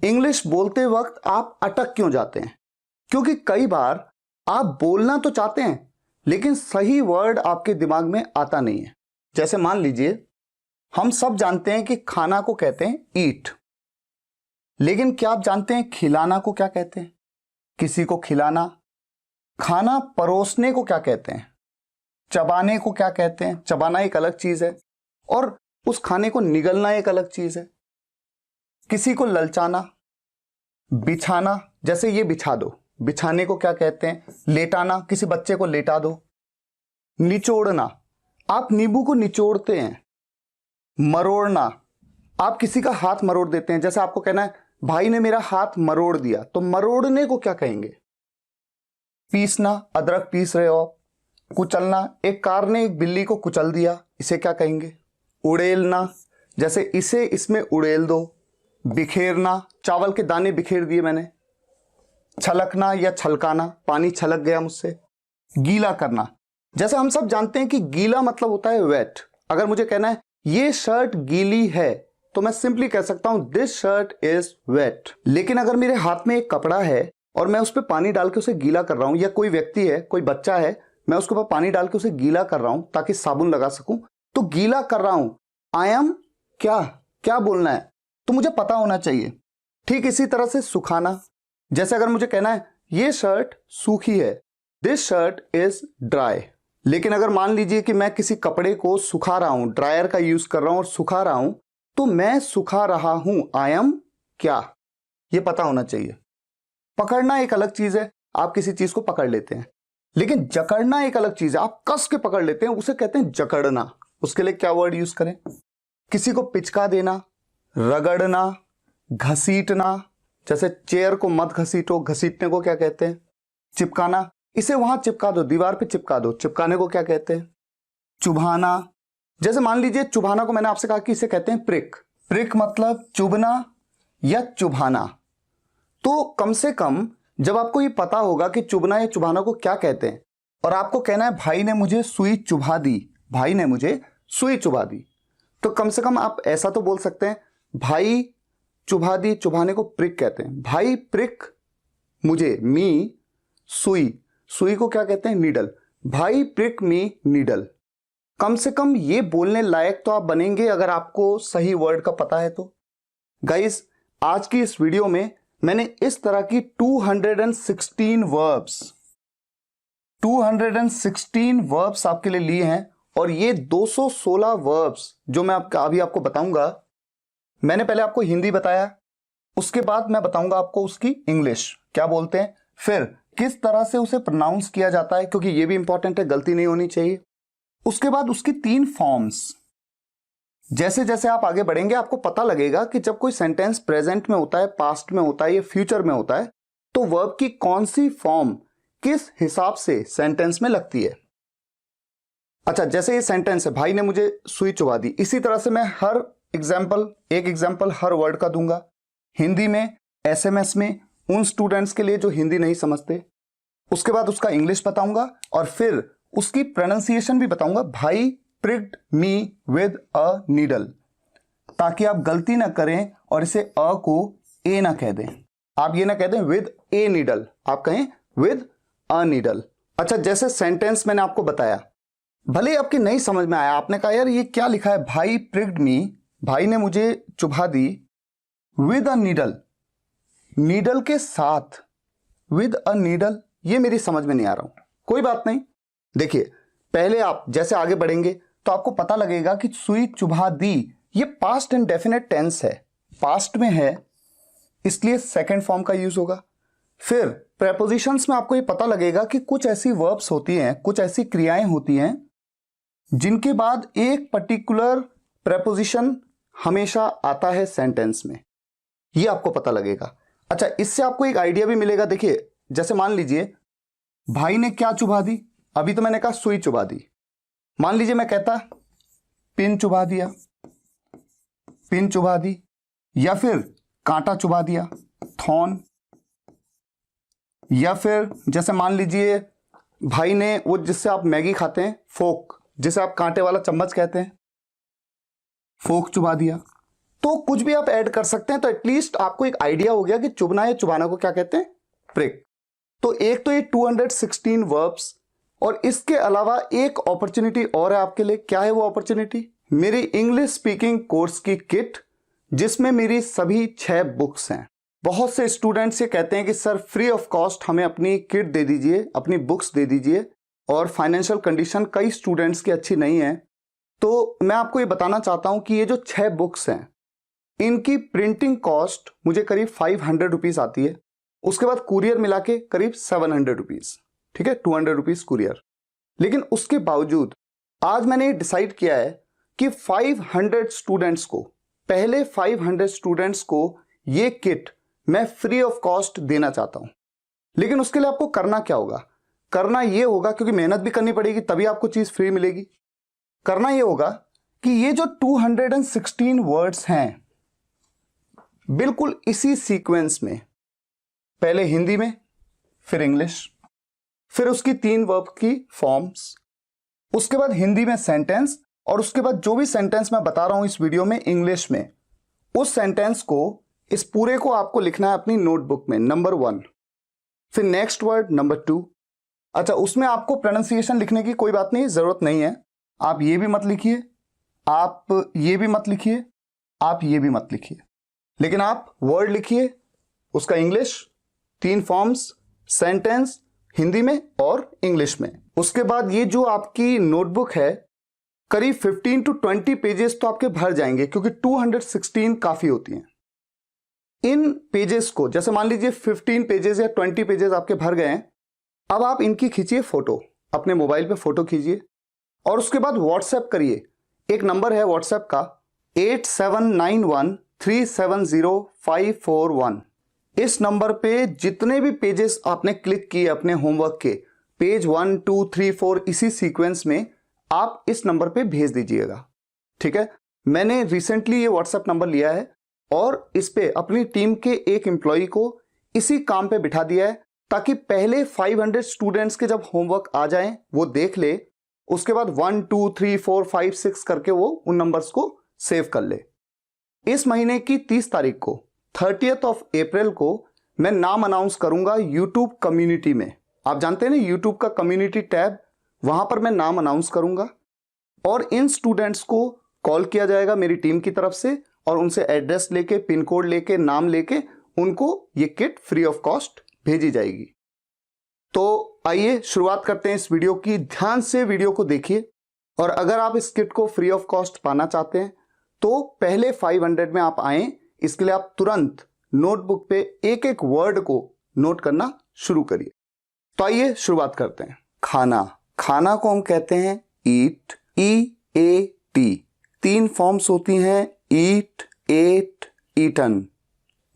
English बोलते वक्त आप अटक क्यों जाते हैं? क्योंकि कई बार आप बोलना तो चाहते हैं लेकिन सही वर्ड आपके दिमाग में आता नहीं है। जैसे मान लीजिए, हम सब जानते हैं कि खाना को कहते हैं ईट, लेकिन क्या आप जानते हैं खिलाना को क्या कहते हैं? किसी को खिलाना। खाना परोसने को क्या कहते हैं? चबाने को क्या कहते हैं? चबाना एक अलग चीज है और उस खाने को निगलना एक अलग चीज है। किसी को ललचाना, बिछाना, जैसे ये बिछा दो, बिछाने को क्या कहते हैं? लेटाना, किसी बच्चे को लेटा दो। निचोड़ना, आप नींबू को निचोड़ते हैं। मरोड़ना, आप किसी का हाथ मरोड़ देते हैं। जैसे आपको कहना है भाई ने मेरा हाथ मरोड़ दिया, तो मरोड़ने को क्या कहेंगे? पीसना, अदरक पीस रहे हो। कुचलना, एक कार ने एक बिल्ली को कुचल दिया, इसे क्या कहेंगे? उड़ेलना, जैसे इसे इसमें उड़ेल दो। बिखेरना, चावल के दाने बिखेर दिए मैंने। छलकना या छलकाना, पानी छलक गया मुझसे। गीला करना, जैसे हम सब जानते हैं कि गीला मतलब होता है वेट। अगर मुझे कहना है ये शर्ट गीली है, तो मैं सिंपली कह सकता हूं दिस शर्ट इज वेट। लेकिन अगर मेरे हाथ में एक कपड़ा है और मैं उस पर पानी डाल के उसे गीला कर रहा हूं, या कोई व्यक्ति है, कोई बच्चा है, मैं उसके ऊपर पानी डाल के उसे गीला कर रहा हूं ताकि साबुन लगा सकूं, तो गीला कर रहा हूं। आई एम क्या क्या बोलना है, तो मुझे पता होना चाहिए। ठीक इसी तरह से सुखाना, जैसे अगर मुझे कहना है ये शर्ट सूखी है, दिस शर्ट इज ड्राई। लेकिन अगर मान लीजिए कि मैं किसी कपड़े को सुखा रहा हूं, ड्रायर का यूज कर रहा हूं और सुखा रहा हूं, तो मैं सुखा रहा हूं, आई एम क्या, ये पता होना चाहिए। पकड़ना एक अलग चीज है, आप किसी चीज को पकड़ लेते हैं, लेकिन जकड़ना एक अलग चीज है, आप कस के पकड़ लेते हैं, उसे कहते हैं जकड़ना। उसके लिए क्या वर्ड यूज करें? किसी को पिचका देना, रगड़ना, घसीटना, जैसे चेयर को मत घसीटो, घसीटने को क्या कहते हैं? चिपकाना, इसे वहां चिपका दो, दीवार पे चिपका दो, चिपकाने को क्या कहते हैं? चुभाना। जैसे मान लीजिए चुभाना को मैंने आपसे कहा कि इसे कहते हैं प्रिक। प्रिक मतलब चुभना या चुभाना। तो कम से कम जब आपको ये पता होगा कि चुभना या चुभाना को क्या कहते हैं, और आपको कहना है भाई ने मुझे सुई चुभा दी, भाई ने मुझे सुई चुभा दी, तो कम से कम आप ऐसा तो बोल सकते हैं भाई चुभा दी। चुभाने को प्रिक कहते हैं। भाई प्रिक मुझे, मी सुई, सुई को क्या कहते हैं? नीडल। भाई प्रिक मी नीडल। कम से कम ये बोलने लायक तो आप बनेंगे अगर आपको सही वर्ड का पता है तो। गाइस, आज की इस वीडियो में मैंने इस तरह की 216 वर्ब्स आपके लिए लिए हैं, और ये 216 वर्ब्स जो मैं अभी आपको बताऊंगा, मैंने पहले आपको हिंदी बताया, उसके बाद मैं बताऊंगा आपको उसकी इंग्लिश क्या बोलते हैं, फिर किस तरह से उसे प्रोनाउंस किया जाता है, क्योंकि ये भी इंपॉर्टेंट है, गलती नहीं होनी चाहिए। उसके बाद उसकी 3 फॉर्म्स। जैसे जैसे आप आगे बढ़ेंगे आपको पता लगेगा कि जब कोई सेंटेंस प्रेजेंट में होता है, पास्ट में होता है या फ्यूचर में होता है, तो वर्ब की कौन सी फॉर्म किस हिसाब से सेंटेंस में लगती है। अच्छा, जैसे ये सेंटेंस है भाई ने मुझे सुई चुभा दी, इसी तरह से मैं हर एक एग्जाम्पल हर वर्ड का दूंगा। हिंदी में एसएमएस में उन स्टूडेंट्स के लिए जो हिंदी नहीं समझते, उसके बाद उसका इंग्लिश बताऊंगा और फिर उसकी प्रोनाउंसिएशन भी बताऊंगा। भाई प्रिक्ड मी विद अ नीडल, ताकि आप गलती ना करें और इसे अ को ए ना कह दें। आप ये ना कह दें विद ए नीडल, आप कहें विद अ नीडल। अच्छा, जैसे सेंटेंस मैंने आपको बताया, भले ही आपकी नहीं समझ में आया, आपने कहा यार ये क्या लिखा है, भाई प्रिक्ड मी, भाई ने मुझे चुभा दी, विद अ नीडल, नीडल के साथ, विद अ नीडल, ये मेरी समझ में नहीं आ रहा हूं। कोई बात नहीं, देखिए पहले आप जैसे आगे बढ़ेंगे तो आपको पता लगेगा कि सुई चुभा दी ये पास्ट एंड डेफिनेट टेंस है, पास्ट में है, इसलिए सेकंड फॉर्म का यूज होगा। फिर प्रेपोजिशंस में आपको ये पता लगेगा कि कुछ ऐसी वर्ब्स होती हैं, कुछ ऐसी क्रियाएं होती हैं जिनके बाद एक पर्टिकुलर प्रेपोजिशन हमेशा आता है सेंटेंस में, ये आपको पता लगेगा। अच्छा, इससे आपको एक आइडिया भी मिलेगा। देखिए, जैसे मान लीजिए भाई ने क्या चुभा दी, अभी तो मैंने कहा सुई चुभा दी। मान लीजिए मैं कहता पिन चुभा दिया, पिन चुभा दी, या फिर कांटा चुभा दिया, थॉर्न, या फिर जैसे मान लीजिए भाई ने वो जिससे आप मैगी खाते हैं, फोक, जिसे आप कांटे वाला चम्मच कहते हैं, फोक चुभा दिया। तो कुछ भी आप ऐड कर सकते हैं, तो एटलीस्ट आपको एक आइडिया हो गया कि चुभना या चुबाना को क्या कहते हैं, प्रिक। तो एक तो ये 216 वर्ब्स, और इसके अलावा एक अपॉर्चुनिटी और है आपके लिए। क्या है वो अपॉर्चुनिटी? मेरी इंग्लिश स्पीकिंग कोर्स की किट, जिसमें मेरी सभी 6 बुक्स हैं। बहुत से स्टूडेंट्स ये कहते हैं कि सर फ्री ऑफ कॉस्ट हमें अपनी किट दे दीजिए, अपनी बुक्स दे दीजिए, और फाइनेंशियल कंडीशन कई स्टूडेंट्स की अच्छी नहीं है। तो मैं आपको ये बताना चाहता हूं कि ये जो 6 बुक्स हैं, इनकी प्रिंटिंग कॉस्ट मुझे करीब 500 रुपीज आती है। उसके बाद कुरियर मिला के करीब 700 रुपीज, ठीक है, 200 रुपीज कुरियर। लेकिन उसके बावजूद आज मैंने डिसाइड किया है कि 500 स्टूडेंट्स को, पहले 500 स्टूडेंट्स को ये किट मैं फ्री ऑफ कॉस्ट देना चाहता हूं। लेकिन उसके लिए आपको करना क्या होगा? करना यह होगा, क्योंकि मेहनत भी करनी पड़ेगी तभी आपको चीज फ्री मिलेगी। करना यह होगा कि ये जो 216 वर्ड्स हैं, बिल्कुल इसी सीक्वेंस में, पहले हिंदी में, फिर इंग्लिश, फिर उसकी 3 वर्ब की फॉर्म्स, उसके बाद हिंदी में सेंटेंस, और उसके बाद जो भी सेंटेंस मैं बता रहा हूं इस वीडियो में इंग्लिश में, उस सेंटेंस को, इस पूरे को आपको लिखना है अपनी नोटबुक में, नंबर 1, फिर नेक्स्ट वर्ड नंबर 2। अच्छा, उसमें आपको प्रोनाउंसिएशन लिखने की कोई बात नहीं, जरूरत नहीं है। आप ये भी मत लिखिए, आप ये भी मत लिखिए, आप ये भी मत लिखिए, लेकिन आप वर्ड लिखिए, उसका इंग्लिश, 3 फॉर्म्स, सेंटेंस हिंदी में और इंग्लिश में। उसके बाद ये जो आपकी नोटबुक है, करीब 15 to 20 पेजेस तो आपके भर जाएंगे, क्योंकि 216 काफी होती हैं। इन पेजेस को, जैसे मान लीजिए 15 पेजेस या 20 पेजेस आपके भर गए हैं, अब आप इनकी खींचिए फोटो, अपने मोबाइल पे फोटो खींचिए, और उसके बाद व्हाट्सएप करिए। एक नंबर है व्हाट्सएप का 8791370541। इस नंबर पे जितने भी पेजेस आपने क्लिक किए अपने होमवर्क के, पेज 1 2 3 4, इसी सीक्वेंस में आप इस नंबर पे भेज दीजिएगा, ठीक है। मैंने रिसेंटली ये व्हाट्सएप नंबर लिया है और इस पे अपनी टीम के एक एम्प्लॉय को इसी काम पे बिठा दिया है, ताकि पहले 500 स्टूडेंट्स के जब होमवर्क आ जाएं वो देख ले, उसके बाद 1 2 3 4 5 6 करके वो उन नंबर्स को सेव कर ले। इस महीने की 30 तारीख को, 30th of April को, मैं नाम अनाउंस करूंगा यूट्यूब कम्युनिटी में। आप जानते हैं ना यूट्यूब का कम्युनिटी टैब, वहां पर मैं नाम अनाउंस करूंगा, और इन स्टूडेंट्स को कॉल किया जाएगा मेरी टीम की तरफ से, और उनसे एड्रेस लेके, पिन कोड लेके, नाम लेके उनको ये किट फ्री ऑफ कॉस्ट भेजी जाएगी। तो आइए शुरुआत करते हैं इस वीडियो की। ध्यान से वीडियो को देखिए, और अगर आप इस किट को फ्री ऑफ कॉस्ट पाना चाहते हैं तो पहले 500 में आप आए। इसके लिए आप तुरंत नोटबुक पे एक एक वर्ड को नोट करना शुरू करिए। तो आइए शुरुआत करते हैं। खाना, खाना को हम कहते हैं ईट, EAT। 3 फॉर्म्स होती हैं, ईट, एट, ईटन।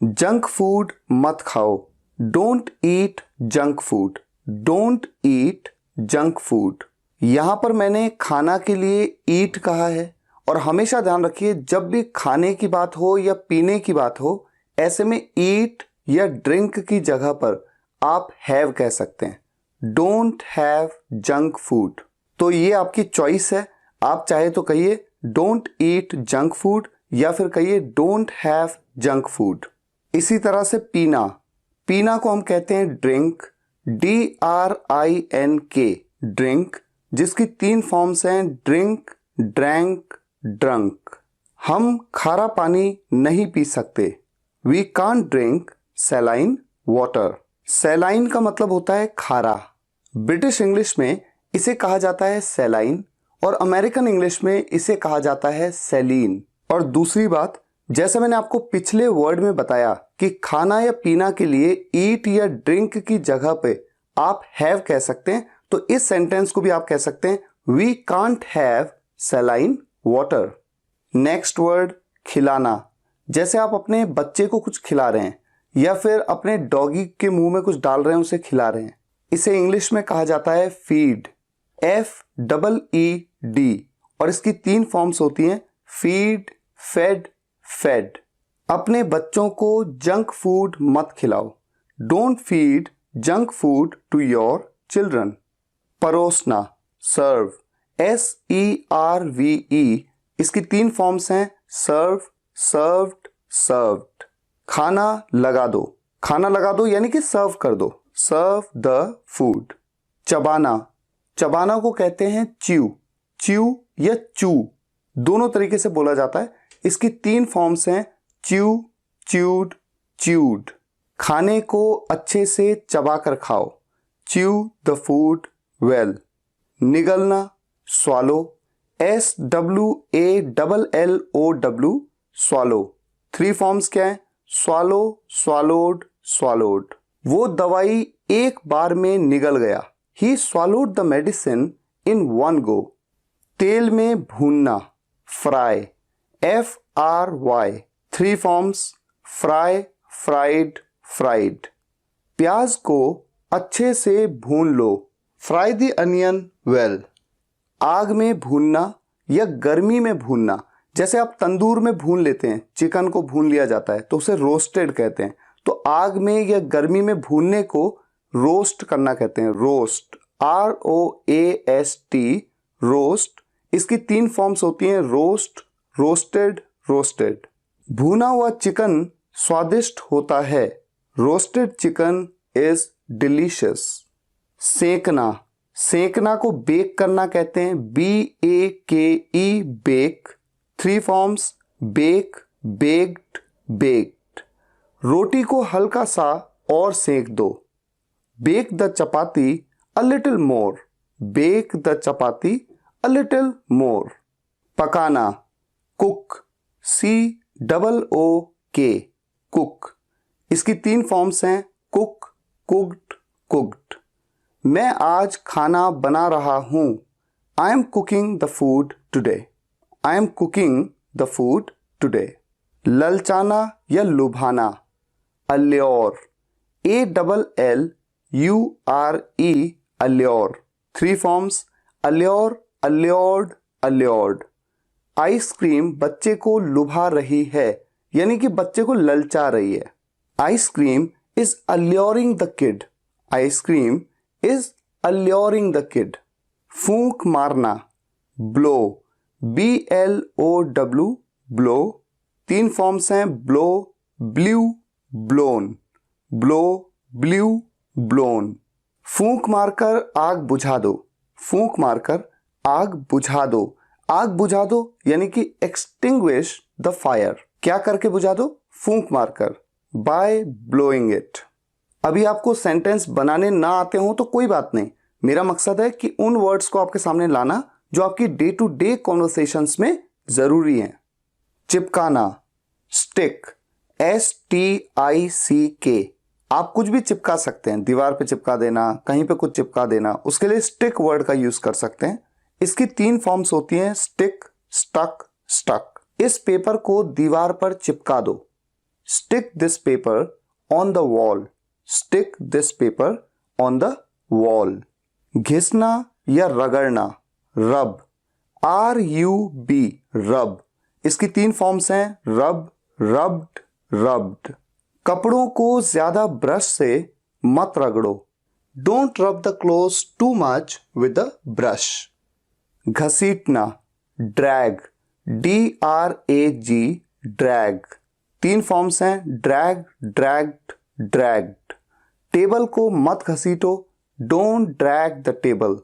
जंक फूड मत खाओ, don't eat junk food, don't eat junk food. यहां पर मैंने खाना के लिए ईट कहा है, और हमेशा ध्यान रखिए जब भी खाने की बात हो या पीने की बात हो, ऐसे में ईट या ड्रिंक की जगह पर आप हैव कह सकते हैं, डोंट हैव जंक फूड। तो ये आपकी चॉइस है, आप चाहे तो कहिए डोंट ईट जंक फूड, या फिर कहिए डोंट हैव जंक फूड। इसी तरह से पीना, पीना को हम कहते हैं ड्रिंक, DRINK, ड्रिंक, जिसकी 3 फॉर्म्स हैं, ड्रिंक, ड्रैंक, ड्रंक। हम खारा पानी नहीं पी सकते, we can't drink saline water. Saline का मतलब होता है खारा। ब्रिटिश इंग्लिश में इसे कहा जाता है सैलाइन, और अमेरिकन इंग्लिश में इसे कहा जाता है सैलीन। और दूसरी बात, जैसे मैंने आपको पिछले वर्ड में बताया कि खाना या पीना के लिए ईट या ड्रिंक की जगह पे आप हैव कह सकते हैं, तो इस सेंटेंस को भी आप कह सकते हैं, we can't have saline water. Next word, खिलाना। जैसे आप अपने बच्चे को कुछ खिला रहे हैं, या फिर अपने डॉगी के मुंह में कुछ डाल रहे हैं, उसे खिला रहे हैं, इसे इंग्लिश में कहा जाता है फीड, FEED। और इसकी 3 फॉर्म्स होती हैं, फीड, फेड, फेड। अपने बच्चों को जंक फूड मत खिलाओ, don't feed junk food to your children. परोसना, सर्व, SERVE। इसकी 3 फॉर्म्स हैं, सर्व, सर्व्ड, सर्व्ड। खाना लगा दो, खाना लगा दो यानी कि सर्व कर दो, सर्व द फूड। चबाना, चबाना को कहते हैं च्यू, च्यू या चू, दोनों तरीके से बोला जाता है। इसकी 3 फॉर्म्स हैं, च्यू, च्यूड, च्यूड। खाने को अच्छे से चबाकर खाओ, च्यू द फूड वेल। निगलना, स्वालो, SWALLOW, स्वालो। 3 फॉर्म्स क्या है, स्वालो, स्वालोड, स्वालोड। वो दवाई एक बार में निगल गया, he swallowed the medicine in one go. तेल में भूनना, fry, FRY। 3 forms, fry, fried, fried. प्याज को अच्छे से भून लो, फ्राई द अनियन वेल। आग में भूनना या गर्मी में भूनना, जैसे आप तंदूर में भून लेते हैं, चिकन को भून लिया जाता है तो उसे रोस्टेड कहते हैं, तो आग में या गर्मी में भूनने को रोस्ट करना कहते हैं, रोस्ट, ROAST, रोस्ट। इसकी 3 फॉर्म्स होती हैं, रोस्ट, रोस्टेड, रोस्टेड। भुना हुआ चिकन स्वादिष्ट होता है, रोस्टेड चिकन इज डिलीशियस। सेकना, सेकना को बेक करना कहते हैं, BAKE, bake. 3 forms, bake, baked, baked. रोटी को हल्का सा और सेक दो, bake the chapati a little more, bake the chapati a little more. पकाना, कुक, COOK, कुक। इसकी 3 फॉर्म्स हैं, कुक, कुक्ड, कुक्ड। मैं आज खाना बना रहा हूं, I am cooking the food today, I am cooking the food today. ललचाना या लुभाना, allure, ALLURE, allure. 3 forms, allure, allured, allured. Ice cream बच्चे को लुभा रही है, यानी कि बच्चे को ललचा रही है। Ice cream is alluring the kid, ice cream is alluring the kid. फूंक मारना, ब्लो, BLOW, ब्लो। 3 फॉर्म्स हैं, blow, blue, blown, blow, blue, blown. फूंक मारकर आग बुझा दो, फूंक मारकर आग बुझा दो, आग बुझा दो यानी कि एक्सटिंग्विश द फायर। क्या करके बुझा दो, फूंक मारकर, बाय ब्लोइंग इट। अभी आपको सेंटेंस बनाने ना आते हो तो कोई बात नहीं, मेरा मकसद है कि उन वर्ड्स को आपके सामने लाना जो आपकी डे टू डे कॉन्वर्सेशंस में जरूरी हैं। चिपकाना, स्टिक, STICK। आप कुछ भी चिपका सकते हैं, दीवार पे चिपका देना, कहीं पे कुछ चिपका देना, उसके लिए स्टिक वर्ड का यूज कर सकते हैं। इसकी 3 फॉर्म्स होती हैं, स्टिक, स्टक, स्टक। इस पेपर को दीवार पर चिपका दो, stick this paper on the wall, stick this paper on the wall. घिसना या रगड़ना, रब, RUB, रब। इसकी 3 फॉर्म्स हैं, रब, रब्ड, रब्ड। कपड़ों को ज्यादा ब्रश से मत रगड़ो, don't rub the clothes too much with the brush. घसीटना, ड्रैग, DRAG, ड्रैग। 3 फॉर्म्स हैं, ड्रैग, ड्रैग्ड, ड्रैग्ड। टेबल को मत घसीटो, don't drag the table,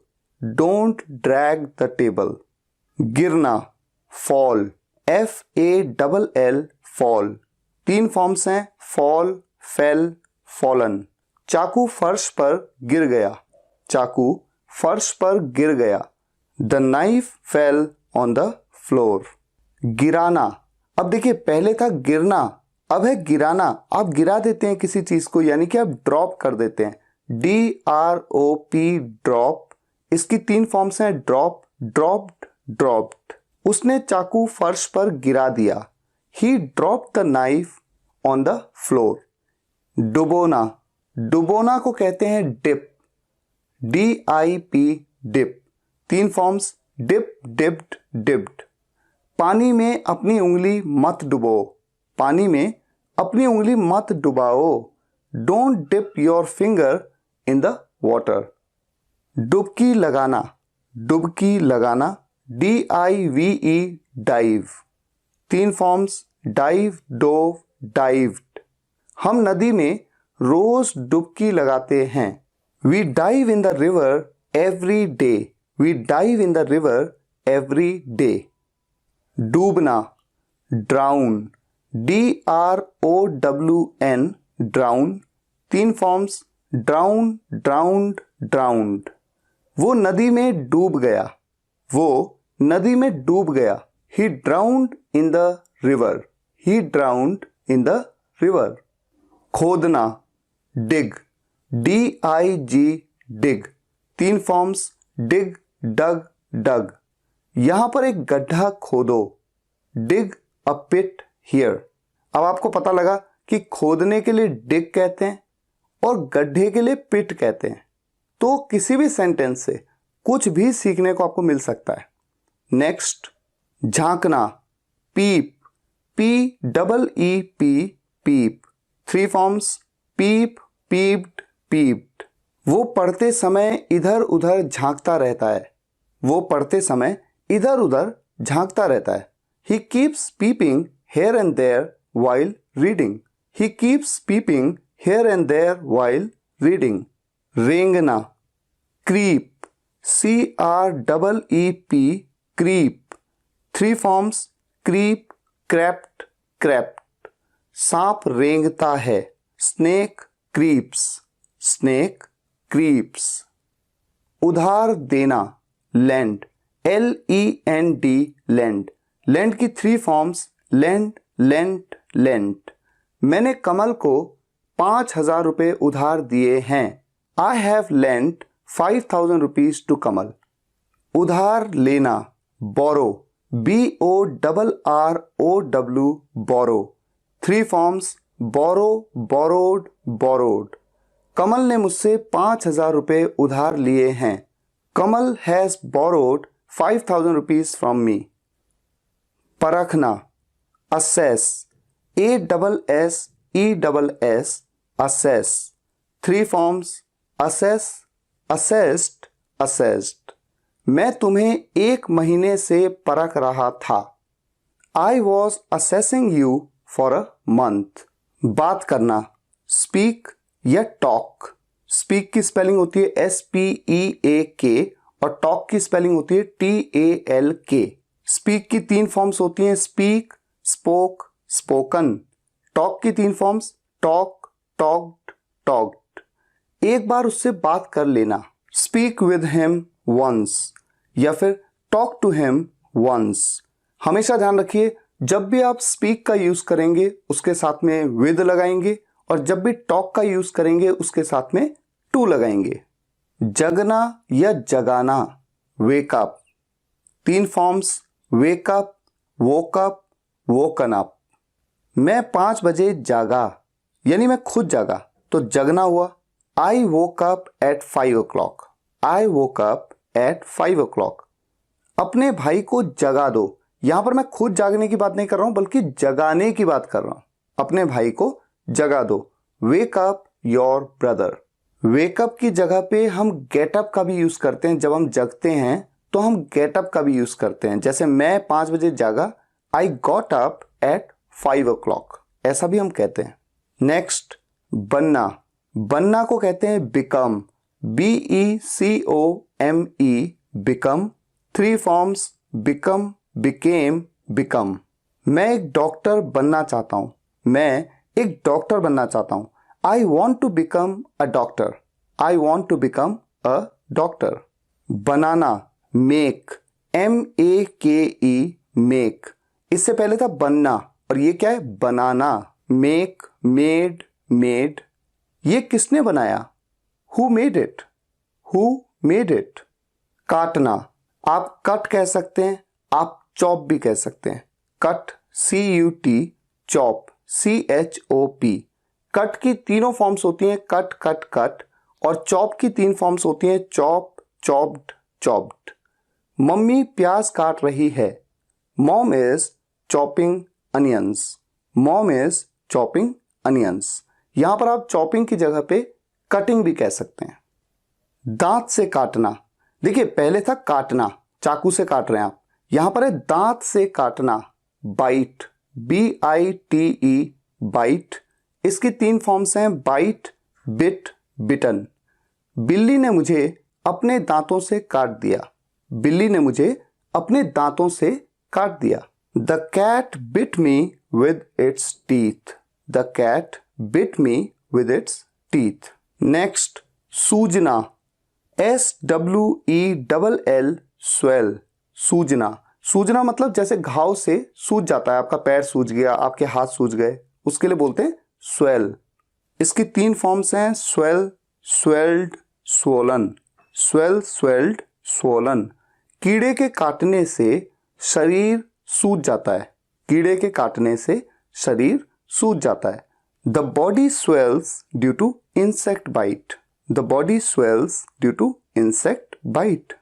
don't drag the table. गिरना, फॉल, FALL, फॉल। 3 फॉर्म्स हैं, फॉल, फेल, फॉलन। चाकू फर्श पर गिर गया, चाकू फर्श पर गिर गया, the knife fell on the floor. गिराना, अब देखिए पहले था गिरना, अब है गिराना। आप गिरा देते हैं किसी चीज को, यानी कि आप ड्रॉप कर देते हैं, DROP, ड्रॉप। इसकी 3 फॉर्म्स हैं, ड्रॉप, ड्रॉप्ड, ड्रॉप्ड। उसने चाकू फर्श पर गिरा दिया, he dropped the knife on the floor. डुबोना, डुबोना को कहते हैं dip, DIP, dip. 3 forms, dip, dipped, dipped. पानी में अपनी उंगली मत डुबो, पानी में अपनी उंगली मत डुबाओ, don't dip your finger in the water. डुबकी लगाना, डुबकी लगाना, DIVE, dive. 3 forms, dive, dove, dived. हम नदी में रोज डुबकी लगाते हैं। We dive in the river every day. We dive in the river every day. डूबना, drown, DROWN, drown. 3 forms, drown, drowned, drowned. वो नदी में डूब गया। वो नदी में डूब गया। He drowned in the river. He drowned in the river. खोदना, dig, DIG, dig। 3 forms, dig, dug, dug। यहां पर एक गड्ढा खोदो। dig a pit here। अब आपको पता लगा कि खोदने के लिए dig कहते हैं और गड्ढे के लिए pit कहते हैं। तो किसी भी सेंटेंस से कुछ भी सीखने को आपको मिल सकता है। नेक्स्ट, झांकना, पीप, PEEP, पीप। 3 फॉर्म्स, पीप, पीप्ड, पीप्ड। वो पढ़ते समय इधर उधर झांकता रहता है। वो पढ़ते समय इधर उधर झांकता रहता है। He keeps peeping here and there while reading. He keeps peeping here and there while reading. रेंगना, creep, CREEP, creep। 3 forms, creep, crept, crept। सांप रेंगता है। snake creeps, snake creeps। उधार देना, lend, LEND, lend। lend की 3 forms, lend, lent, lent। मैंने कमल को 5,000 रुपए उधार दिए हैं। I have lent 5,000 rupees to कमल। उधार लेना, borrow, BORROW, borrow। 3 forms, borrow, borrowed, borrowed। कमल ने मुझसे 5,000 रुपए उधार लिए हैं। कमल has borrowed 5,000 rupees from me। परखना, assess, ASSESS, assess। 3 forms, assess, assessed, assessed। मैं तुम्हें 1 महीने से परख रहा था। I was assessing you for a month। बात करना, speak या talk। speak की स्पेलिंग होती है SPEAK और talk की स्पेलिंग होती है TALK। speak की 3 फॉर्म्स होती हैं, speak, spoke, spoken। talk की 3 फॉर्म्स, talk, talked, talked। एक बार उससे बात कर लेना, speak with him once या फिर talk to him once। हमेशा ध्यान रखिए, जब भी आप speak का यूज करेंगे उसके साथ में with लगाएंगे और जब भी talk का यूज करेंगे उसके साथ में to लगाएंगे। जगना या जगाना, wake up। 3 forms, wake up, woke up, woken up। मैं 5 बजे जागा, यानी मैं खुद जागा, तो जगना हुआ। I woke up at 5 o'clock। I woke up at 5 o'clock। अपने भाई को जगा दो, यहां पर मैं खुद जागने की बात नहीं कर रहा हूं बल्कि जगाने की बात कर रहा हूं। अपने भाई को जगा दो, wake up your brother। wake up की जगह पे हम get up का भी यूज करते हैं। जब हम जगते हैं तो हम get up का भी यूज करते हैं। जैसे मैं 5 बजे जागा, I got up at 5 o'clock, ऐसा भी हम कहते हैं। नेक्स्ट, बनना। बनना को कहते हैं become, BECOME, become। 3 forms, become, became, become। मैं एक डॉक्टर बनना चाहता हूं। मैं एक डॉक्टर बनना चाहता हूं। I want to become a doctor। I want to become a doctor। Banana, make, MAKE, make। इससे पहले था बनना और ये क्या है, बनाना। make, made, made। ये किसने बनाया, Who made it? Who made it? काटना, आप कट कह सकते हैं, आप चॉप भी कह सकते हैं। Cut, CUT, chop, CHOP। Cut की तीनों फॉर्म्स होती हैं, कट, कट, कट। और चॉप की 3 फॉर्म्स होती हैं, चॉप, चॉप्ड, चॉप्ड। मम्मी प्याज काट रही है, mom is chopping onions. Mom is chopping onions. यहां पर आप चॉपिंग की जगह पे कटिंग भी कह सकते हैं। दांत से काटना, देखिए पहले था काटना, चाकू से काट रहे हैं आप, यहां पर है दांत से काटना, बाइट, BITE, बाइट। इसकी 3 फॉर्म्स हैं, बाइट, बिट, बिटन। बिल्ली ने मुझे अपने दांतों से काट दिया। बिल्ली ने मुझे अपने दांतों से काट दिया। The cat bit me with its teeth. The cat bit me with its teeth. Next, सूजना, SWELL, स्वेल, सूजना। सूजना मतलब जैसे घाव से सूज जाता है, आपका पैर सूज गया, आपके हाथ सूज गए, उसके लिए बोलते हैं स्वेल। इसकी 3 फॉर्म्स हैं, swell, swelled, swollen. Swell, swelled, swollen. कीड़े के काटने से शरीर सूज जाता है। कीड़े के काटने से शरीर सूज जाता है। The body swells due to insect bite. The body swells due to insect bite.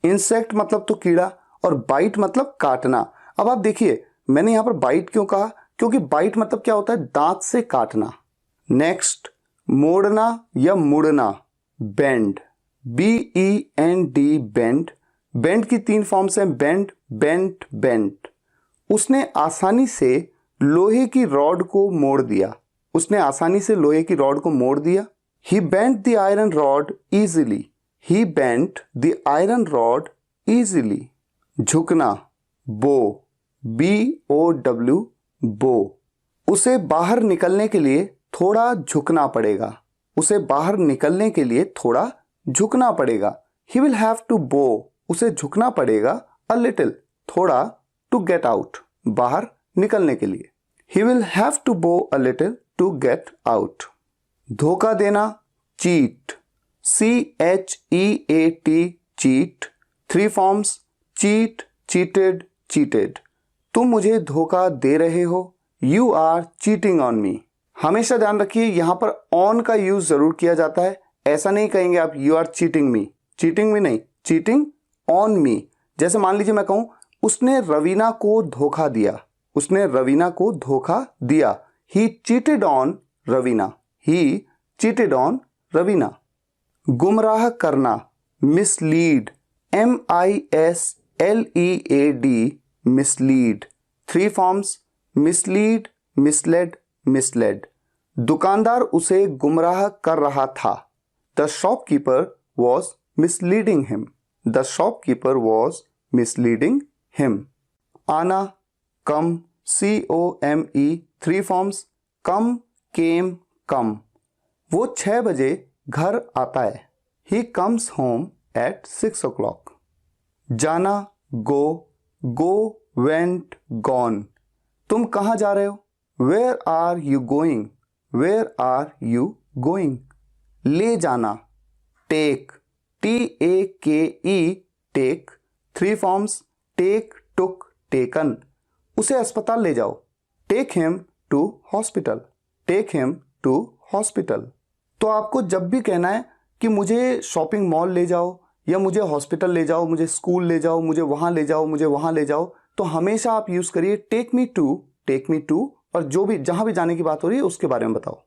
Insect मतलब तो कीड़ा और बाइट मतलब काटना। अब आप देखिए, मैंने यहां पर बाइट क्यों कहा, क्योंकि बाइट मतलब क्या होता है, दांत से काटना। नेक्स्ट, मोड़ना या मुड़ना, बेंड, BEND, बेंड। बेंड की 3 फॉर्म्स हैं, बेंड, बेंट, बेंट। उसने आसानी से लोहे की रॉड को मोड़ दिया। उसने आसानी से लोहे की रॉड को मोड़ दिया। He bent the iron rod easily. He bent the iron rod easily. झुकना, bow, BOW, bow। उसे बाहर निकलने के लिए थोड़ा झुकना पड़ेगा। उसे बाहर निकलने के लिए थोड़ा झुकना पड़ेगा। He will have to bow. उसे झुकना पड़ेगा a little, थोड़ा, to get out, बाहर निकलने के लिए। He will have to bow a little to get out. धोखा देना, cheat, CHEAT, cheat. 3 forms, cheat, cheated, cheated. तुम मुझे धोखा दे रहे हो, you are cheating on me. हमेशा ध्यान रखिए, यहां पर ऑन का यूज जरूर किया जाता है। ऐसा नहीं कहेंगे आप you are cheating me, cheating me नहीं, चीटिंग ऑन मी। जैसे मान लीजिए मैं कहूं, उसने रवीना को धोखा दिया। उसने रवीना को धोखा दिया, ही cheated on Raveena. He cheated on Raveena. गुमराह करना, mislead, MISLEAD, mislead। 3 forms, mislead, misled, misled। दुकानदार उसे गुमराह कर रहा था। The shopkeeper was misleading him. The shopkeeper was misleading him. आना, come, COME। 3 forms, come, came, कम। वो 6 बजे घर आता है। He comes home at 6 o'clock. जाना, go, go, went, gone। तुम कहाँ जा रहे हो, Where are you going? Where are you going? ले जाना, take, TAKE, take। 3 forms, take, took, taken। उसे अस्पताल ले जाओ, take him to hospital। Take him to hospital. तो आपको जब भी कहना है कि मुझे शॉपिंग मॉल ले जाओ या मुझे हॉस्पिटल ले जाओ, मुझे स्कूल ले जाओ, मुझे वहां ले जाओ, मुझे वहां ले जाओ, तो हमेशा आप यूज करिए टेक मी टू, और जो भी जहां भी जाने की बात हो रही है उसके बारे में बताओ।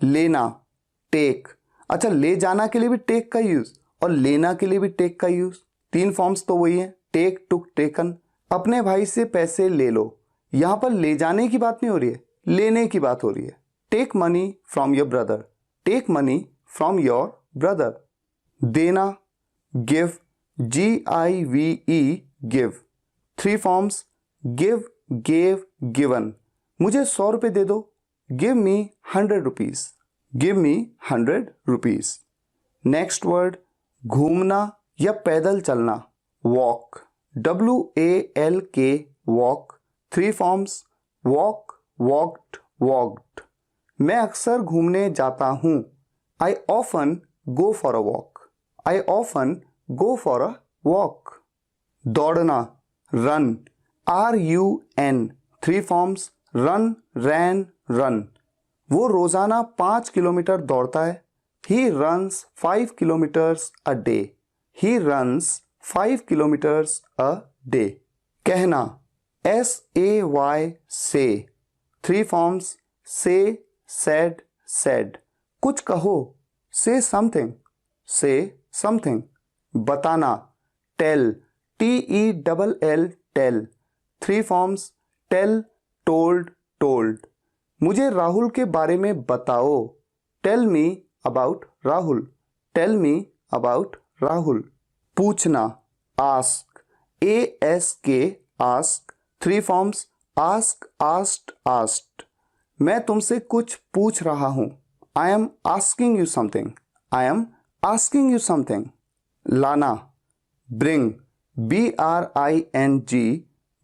लेना, टेक। अच्छा, ले जाना के लिए भी टेक का यूज और लेना के लिए भी टेक का यूज। 3 फॉर्म्स तो वही है, टेक, टुक, टेकन। अपने भाई से पैसे ले लो। यहां पर ले जाने की बात नहीं हो रही है, लेने की बात हो रही है। Take money from your brother. Take money from your brother. देना, give, GIVE, give। 3 forms, give, gave, given। मुझे 100 रुपए दे दो, give me 100 rupees। Give me 100 rupees। Next word, घूमना या पैदल चलना, walk, WALK, walk। 3 forms, walk, walked, walked। मैं अक्सर घूमने जाता हूं, I often go for a walk। I often go for a walk। दौड़ना, run, RUN। 3 forms, run, ran, run। वो रोजाना 5 किलोमीटर दौड़ता है, He runs 5 kilometers a day। He runs 5 kilometers a day। कहना, SAY, say। 3 forms, say, said, said। कुछ कहो, say something, say something। बताना, tell, TELL, tell। 3 forms, tell, told, told. मुझे राहुल के बारे में बताओ. Tell me about Rahul. Tell me about Rahul. पूछना, ask. ask, ask. 3 forms, ask, asked, asked. मैं तुमसे कुछ पूछ रहा हूं. I am asking you something. I am asking you something. लाना, bring. bring,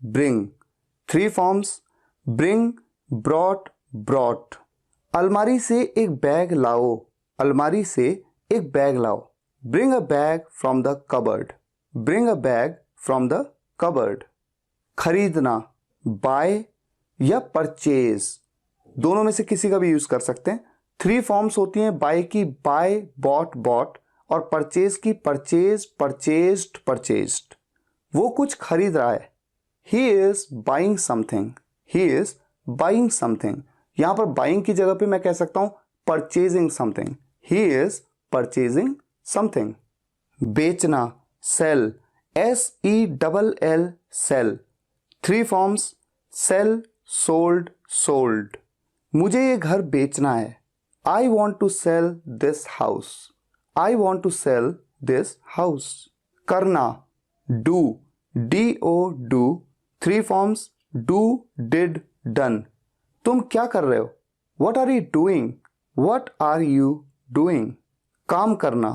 bring. 3 forms, bring, brought, brought. अलमारी से एक बैग लाओ. अलमारी से एक बैग लाओ. Bring a bag from the cupboard. Bring a bag from the cupboard. खरीदना, buy या purchase. दोनों में से किसी का भी यूज कर सकते हैं. 3 फॉर्म्स होती हैं बाय की, बाय, बॉट, बॉट, और परचेज की, परचेज, परचेज्ड, परचेज्ड. वो कुछ खरीद रहा है. He is buying something. He is buying something. यहां पर बाइंग की जगह पे मैं कह सकता हूं purchasing something. He is purchasing something. बेचना, sell. SELL, sell. 3 forms, sell, sold, sold. मुझे ये घर बेचना है. I want to sell this house. I want to sell this house. करना, do. DO, do. 3 forms, do, did, done. तुम क्या कर रहे हो? What are you doing? What are you doing? काम करना,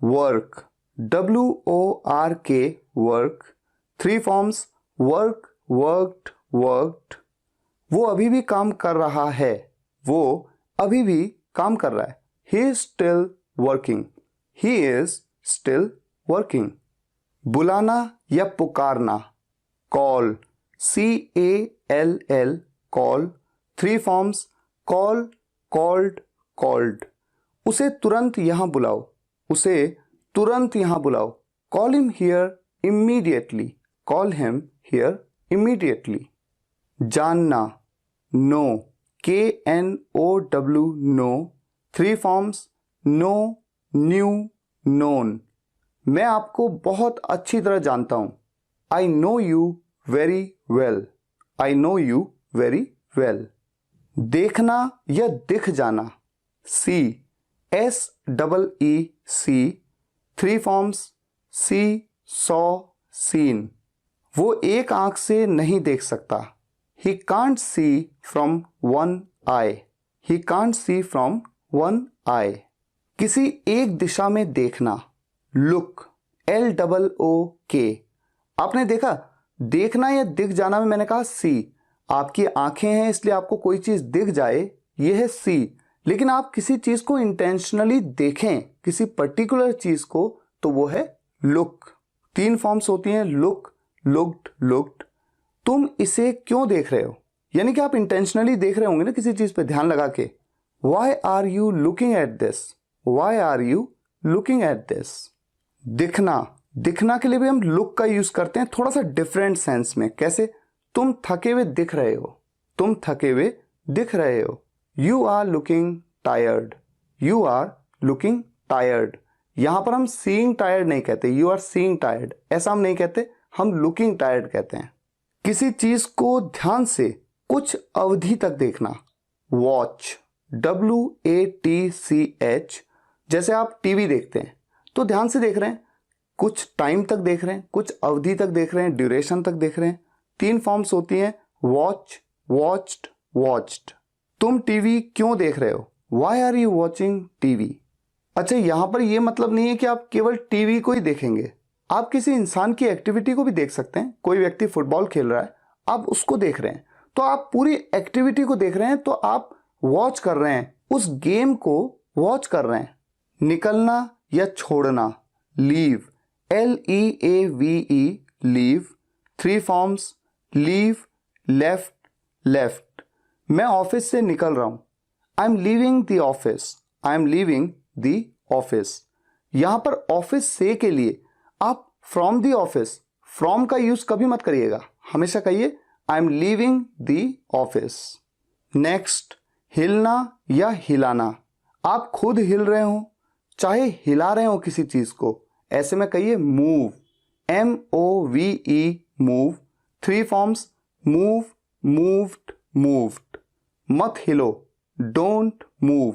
work. WORK, work. 3 forms, work, worked, worked. वो अभी भी काम कर रहा है. वो अभी भी काम कर रहा है. He is still working. He is still working. बुलाना या पुकारना, call. CALL, call. 3 forms, call, called, called. उसे तुरंत यहां बुलाओ. उसे तुरंत यहां बुलाओ. Call him here immediately. Call him here immediately. जानना, know. KNOW, know. 3 forms, know, knew, known. मैं आपको बहुत अच्छी तरह जानता हूं. I know you very well. I know you very well. देखना या दिख जाना, see. SEEC. 3 forms, see, saw, seen. वो एक आंख से नहीं देख सकता. He can't see from one eye. He can't see from one eye. किसी एक दिशा में देखना, look. LOOK. आपने देखा, देखना या दिख जाना में मैंने कहा see. आपकी आंखें हैं इसलिए आपको कोई चीज दिख जाए, यह है see. लेकिन आप किसी चीज को इंटेंशनली देखें, किसी पर्टिकुलर चीज को, तो वो है look. 3 फॉर्म्स होती हैं, look, looked, looked. तुम इसे क्यों देख रहे हो? यानी कि आप इंटेंशनली देख रहे होंगे ना किसी चीज पे ध्यान लगा के. Why are you looking at this? Why are you looking at this? दिखना. दिखना के लिए भी हम लुक का यूज करते हैं थोड़ा सा डिफरेंट सेंस में. कैसे? तुम थके हुए दिख रहे हो. तुम थके हुए दिख रहे हो. You are looking tired. You are looking tired. यहां पर हम seeing tired नहीं कहते. You are seeing tired. ऐसा हम नहीं कहते, हम looking tired कहते हैं. किसी चीज को ध्यान से कुछ अवधि तक देखना, वॉच. WATCH. जैसे आप टीवी देखते हैं तो ध्यान से देख रहे हैं, कुछ टाइम तक देख रहे हैं, कुछ अवधि तक देख रहे हैं, ड्यूरेशन तक देख रहे हैं. 3 फॉर्म्स होती हैं, वॉच, वॉच्ड, वॉच्ड. तुम टीवी क्यों देख रहे हो? Why are you watching TV? अच्छा, यहां पर यह मतलब नहीं है कि आप केवल टीवी को ही देखेंगे. आप किसी इंसान की एक्टिविटी को भी देख सकते हैं. कोई व्यक्ति फुटबॉल खेल रहा है, आप उसको देख रहे हैं, तो आप पूरी एक्टिविटी को देख रहे हैं, तो आप वॉच कर रहे हैं, उस गेम को वॉच कर रहे हैं. निकलना या छोड़ना, leave. LEAVE, leave. 3 forms, leave, left, left. मैं ऑफिस से निकल रहा हूं. I am leaving the office. I am leaving the office. यहां पर ऑफिस से के लिए आप फ्रॉम द ऑफिस, फ्रॉम का यूज कभी मत करिएगा. हमेशा कहिए I am leaving the office. Next, हिलना या हिलाना. आप खुद हिल रहे हो, चाहे हिला रहे हो किसी चीज को, ऐसे में कहिए move. MOVE, move. 3 forms, move, moved, moved, मत हिलो, डोंट मूव।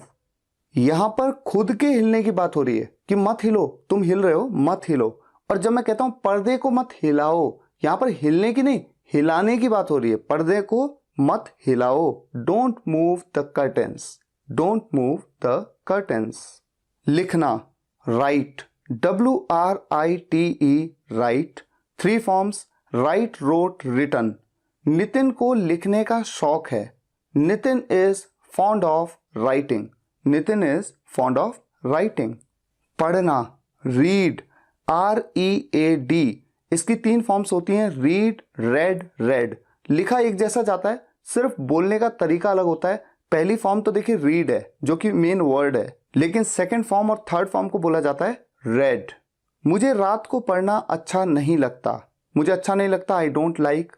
यहां पर खुद के हिलने की बात हो रही है कि मत हिलो, तुम हिल रहे हो, मत हिलो। और जब मैं कहता हूं पर्दे को मत हिलाओ, यहां पर हिलने की नहीं, हिलाने की बात हो रही है। पर्दे को मत हिलाओ, don't move the curtains, don't move the curtains. लिखना, write, WRITE, write. 3 forms, write, wrote, written. Nitin को लिखने का शौक है। Nitin is fond of writing, Nitin is fond of writing. पढ़ना, रीड, READ। इसकी 3 फॉर्म्स होती हैं, रीड, रेड, रेड। लिखा एक जैसा जाता है, सिर्फ बोलने का तरीका अलग होता है। पहली फॉर्म तो देखिए रीड है, जो कि मेन वर्ड है, लेकिन सेकंड फॉर्म और थर्ड फॉर्म को बोला जाता है रेड। मुझे रात को पढ़ना अच्छा नहीं लगता, मुझे अच्छा नहीं लगता, I don't like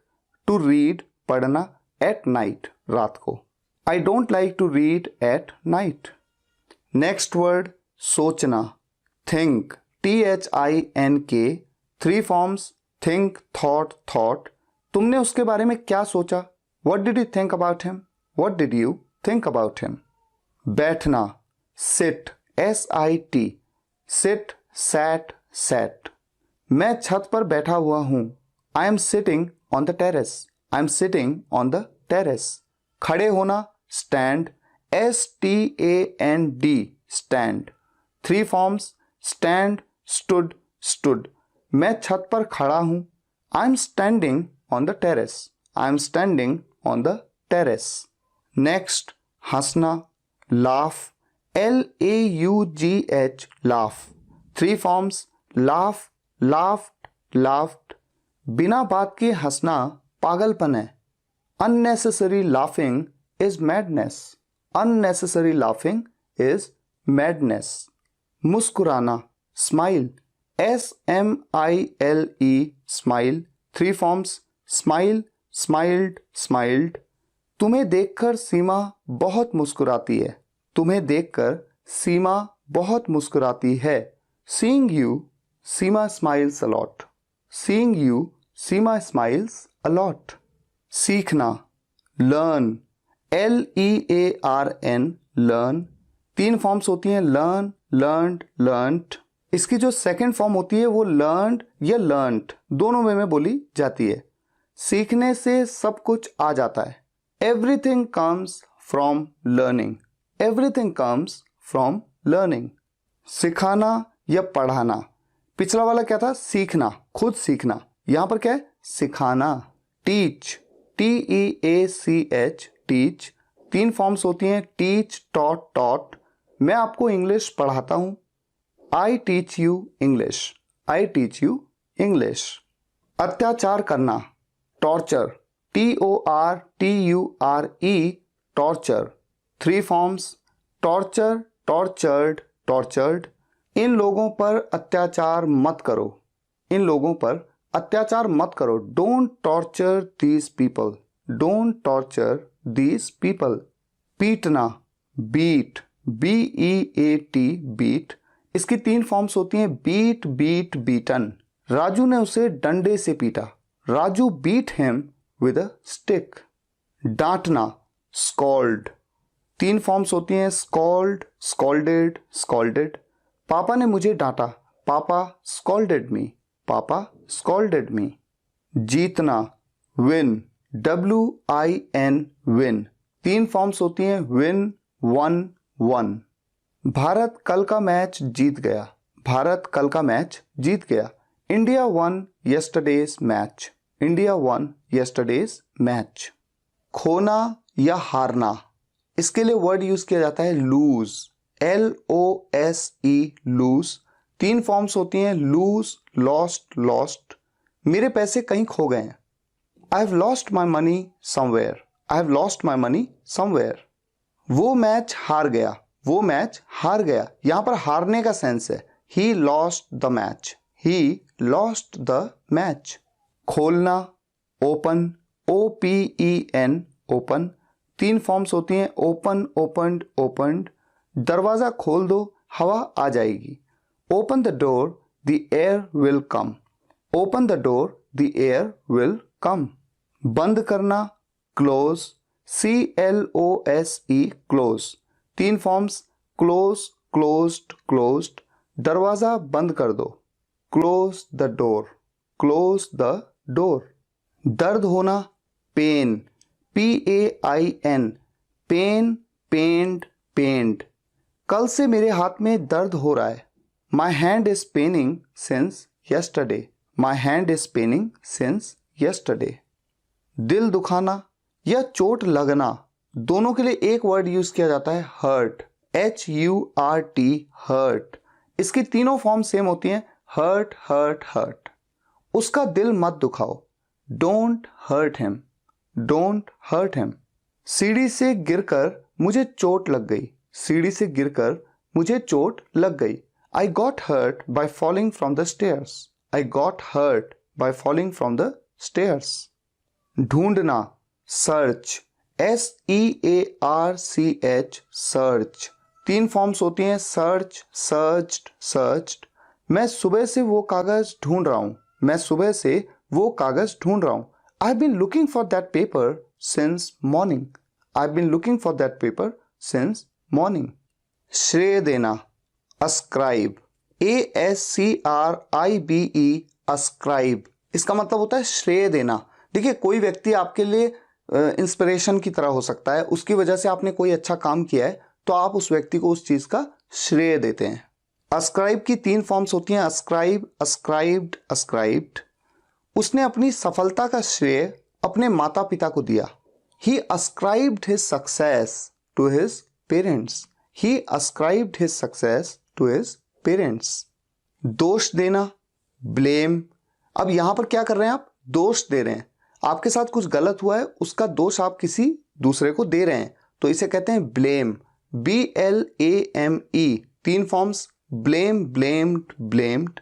to read, पढ़ना, एट नाइट, रात को। I don't like to read at night. Next word, सोचना, think, THINK। 3 forms, think, thought, thought. तुमने उसके बारे में क्या सोचा? What did you think about him? What did you think about him? बैठना, sit, SIT, sit, sat, sat। मैं छत पर बैठा हुआ हूं, I am sitting on the terrace, I am sitting on the terrace। खड़े होना, stand, STAND, stand। 3 forms, stand, stood, stood। मैं छत पर खड़ा हूं, I am standing on the terrace, I am standing on the terrace। Next, हंसना, laugh, LAUGH, laugh। 3 forms, laugh, laughed, laughed। बिना बात के हंसना पागलपन है। Unnecessary laughing is madness, unnecessary laughing is madness। मुस्कुराना, smile, SMILE, smile। 3 forms, smile, smiled, smiled। तुम्हें देखकर सीमा बहुत मुस्कुराती है, तुम्हें देखकर सीमा बहुत मुस्कुराती है। Seeing you, Seema smiles a lot, seeing you, Seema smiles a lot। सीखना, learn, LEARN, learn। 3 फॉर्म्स होती हैं, learn, learned, learnt। इसकी जो सेकंड फॉर्म होती है वो learned या learnt, दोनों में बोली जाती है। सीखने से सब कुछ आ जाता है। Everything comes from learning, everything comes from learning। सिखाना या पढ़ाना, पिछला वाला क्या था? सीखना, खुद सीखना। यहां पर क्या है? सिखाना। Teach, TEACH, teach. 3 फॉर्म्स होती हैं, टीच, टॉट, टॉट। मैं आपको इंग्लिश पढ़ाता हूं, I teach you English, I teach you English। अत्याचार करना, torture, TORTURE, torture. 3 forms, torture, tortured, tortured. इन लोगों पर अत्याचार मत करो, इन लोगों पर अत्याचार मत करो। Don't torture these people, don't torture these people. पीटना, बीट, BEAT, बीट। इसकी 3 फॉर्म्स होती हैं, बीट, बीट, बीटन। राजू ने उसे डंडे से पीटा, Raju beat him with a stick. डांटना, स्कॉल्ड। 3 फॉर्म्स होती हैं, स्कॉल्ड, स्कॉल्डेड, स्कॉल्डेड। पापा ने मुझे डांटा, पापा स्कॉल्डेड मी, पापा स्कॉल्डेड मी। जीतना, विन, WIN, विन। 3 फॉर्म्स होती हैं, विन, वन, वन। भारत कल का मैच जीत गया, भारत कल का मैच जीत गया। India one yesterday's match, India one yesterday's match. खोना या हारना, इसके लिए वर्ड यूज किया जाता है लूज, LOSE, लूज। 3 फॉर्म्स होती हैं, लूज, लॉस्ट, लॉस्ट। मेरे पैसे कहीं खो गए हैं, I have lost my money somewhere, I have lost my money somewhere. वो मैच हार गया, वो मैच हार गया। यहां पर हारने का सेंस है, he lost the match, he lost the match. खोलना, ओपन, OPEN, ओपन। 3 फॉर्म्स होती हैं, ओपन, ओपनड, ओपनड। दरवाजा खोल दो, हवा आ जाएगी। Open the door, the air will come, open the door, the air will come. बंद करना, close, CLOSE close. 3 forms, close, closed, closed. दरवाजा बंद कर दो, close the door, close the door. दर्द होना, पेन, PAIN, पेन, पेंड, पेंड। कल से मेरे हाथ में दर्द हो रहा है। My hand is Penning since yesterday, my hand is Penning since yesterday. दिल दुखाना या चोट लगना, दोनों के लिए एक वर्ड यूज किया जाता है, हर्ट, HURT, हर्ट। इसकी तीनों फॉर्म सेम होती हैं, हर्ट, हर्ट, हर्ट। उसका दिल मत दुखाओ, don't hurt him, don't hurt him. सीढ़ी से गिरकर मुझे चोट लग गई, सीढ़ी से गिरकर मुझे चोट लग गई। I got hurt by falling from the stairs, I got hurt by falling from the stairs। ढूंढना, सर्च, SEARCH, सर्च। 3 फॉर्म्स होती हैं, सर्च, सर्च्ड, सर्च्ड। मैं सुबह से वो कागज ढूंढ रहा हूं, मैं सुबह से वो कागज ढूंढ रहा हूं। I've been looking for that paper since morning, I've been looking for that paper since morning। श्रेय देना, ascribe, ASCRIBE, ascribe। इसका मतलब होता है श्रेय देना। देखिए, कोई व्यक्ति आपके लिए इंस्पिरेशन की तरह हो सकता है, उसकी वजह से आपने कोई अच्छा काम किया है तो आप उस व्यक्ति को उस चीज का श्रेय देते हैं। ascribe की 3 फॉर्म्स होती हैं, ascribe, ascribed, ascribed। उसने अपनी सफलता का श्रेय अपने माता पिता को दिया। He ascribed his success to his parents, he ascribed his success to his parents। दोष देना, blame। अब यहां पर क्या कर रहे हैं आप, दोष दे रहे हैं। आपके साथ कुछ गलत हुआ है, उसका दोष आप किसी दूसरे को दे रहे हैं, तो इसे कहते हैं blame, BLAME। 3 forms, blame, blamed, blamed.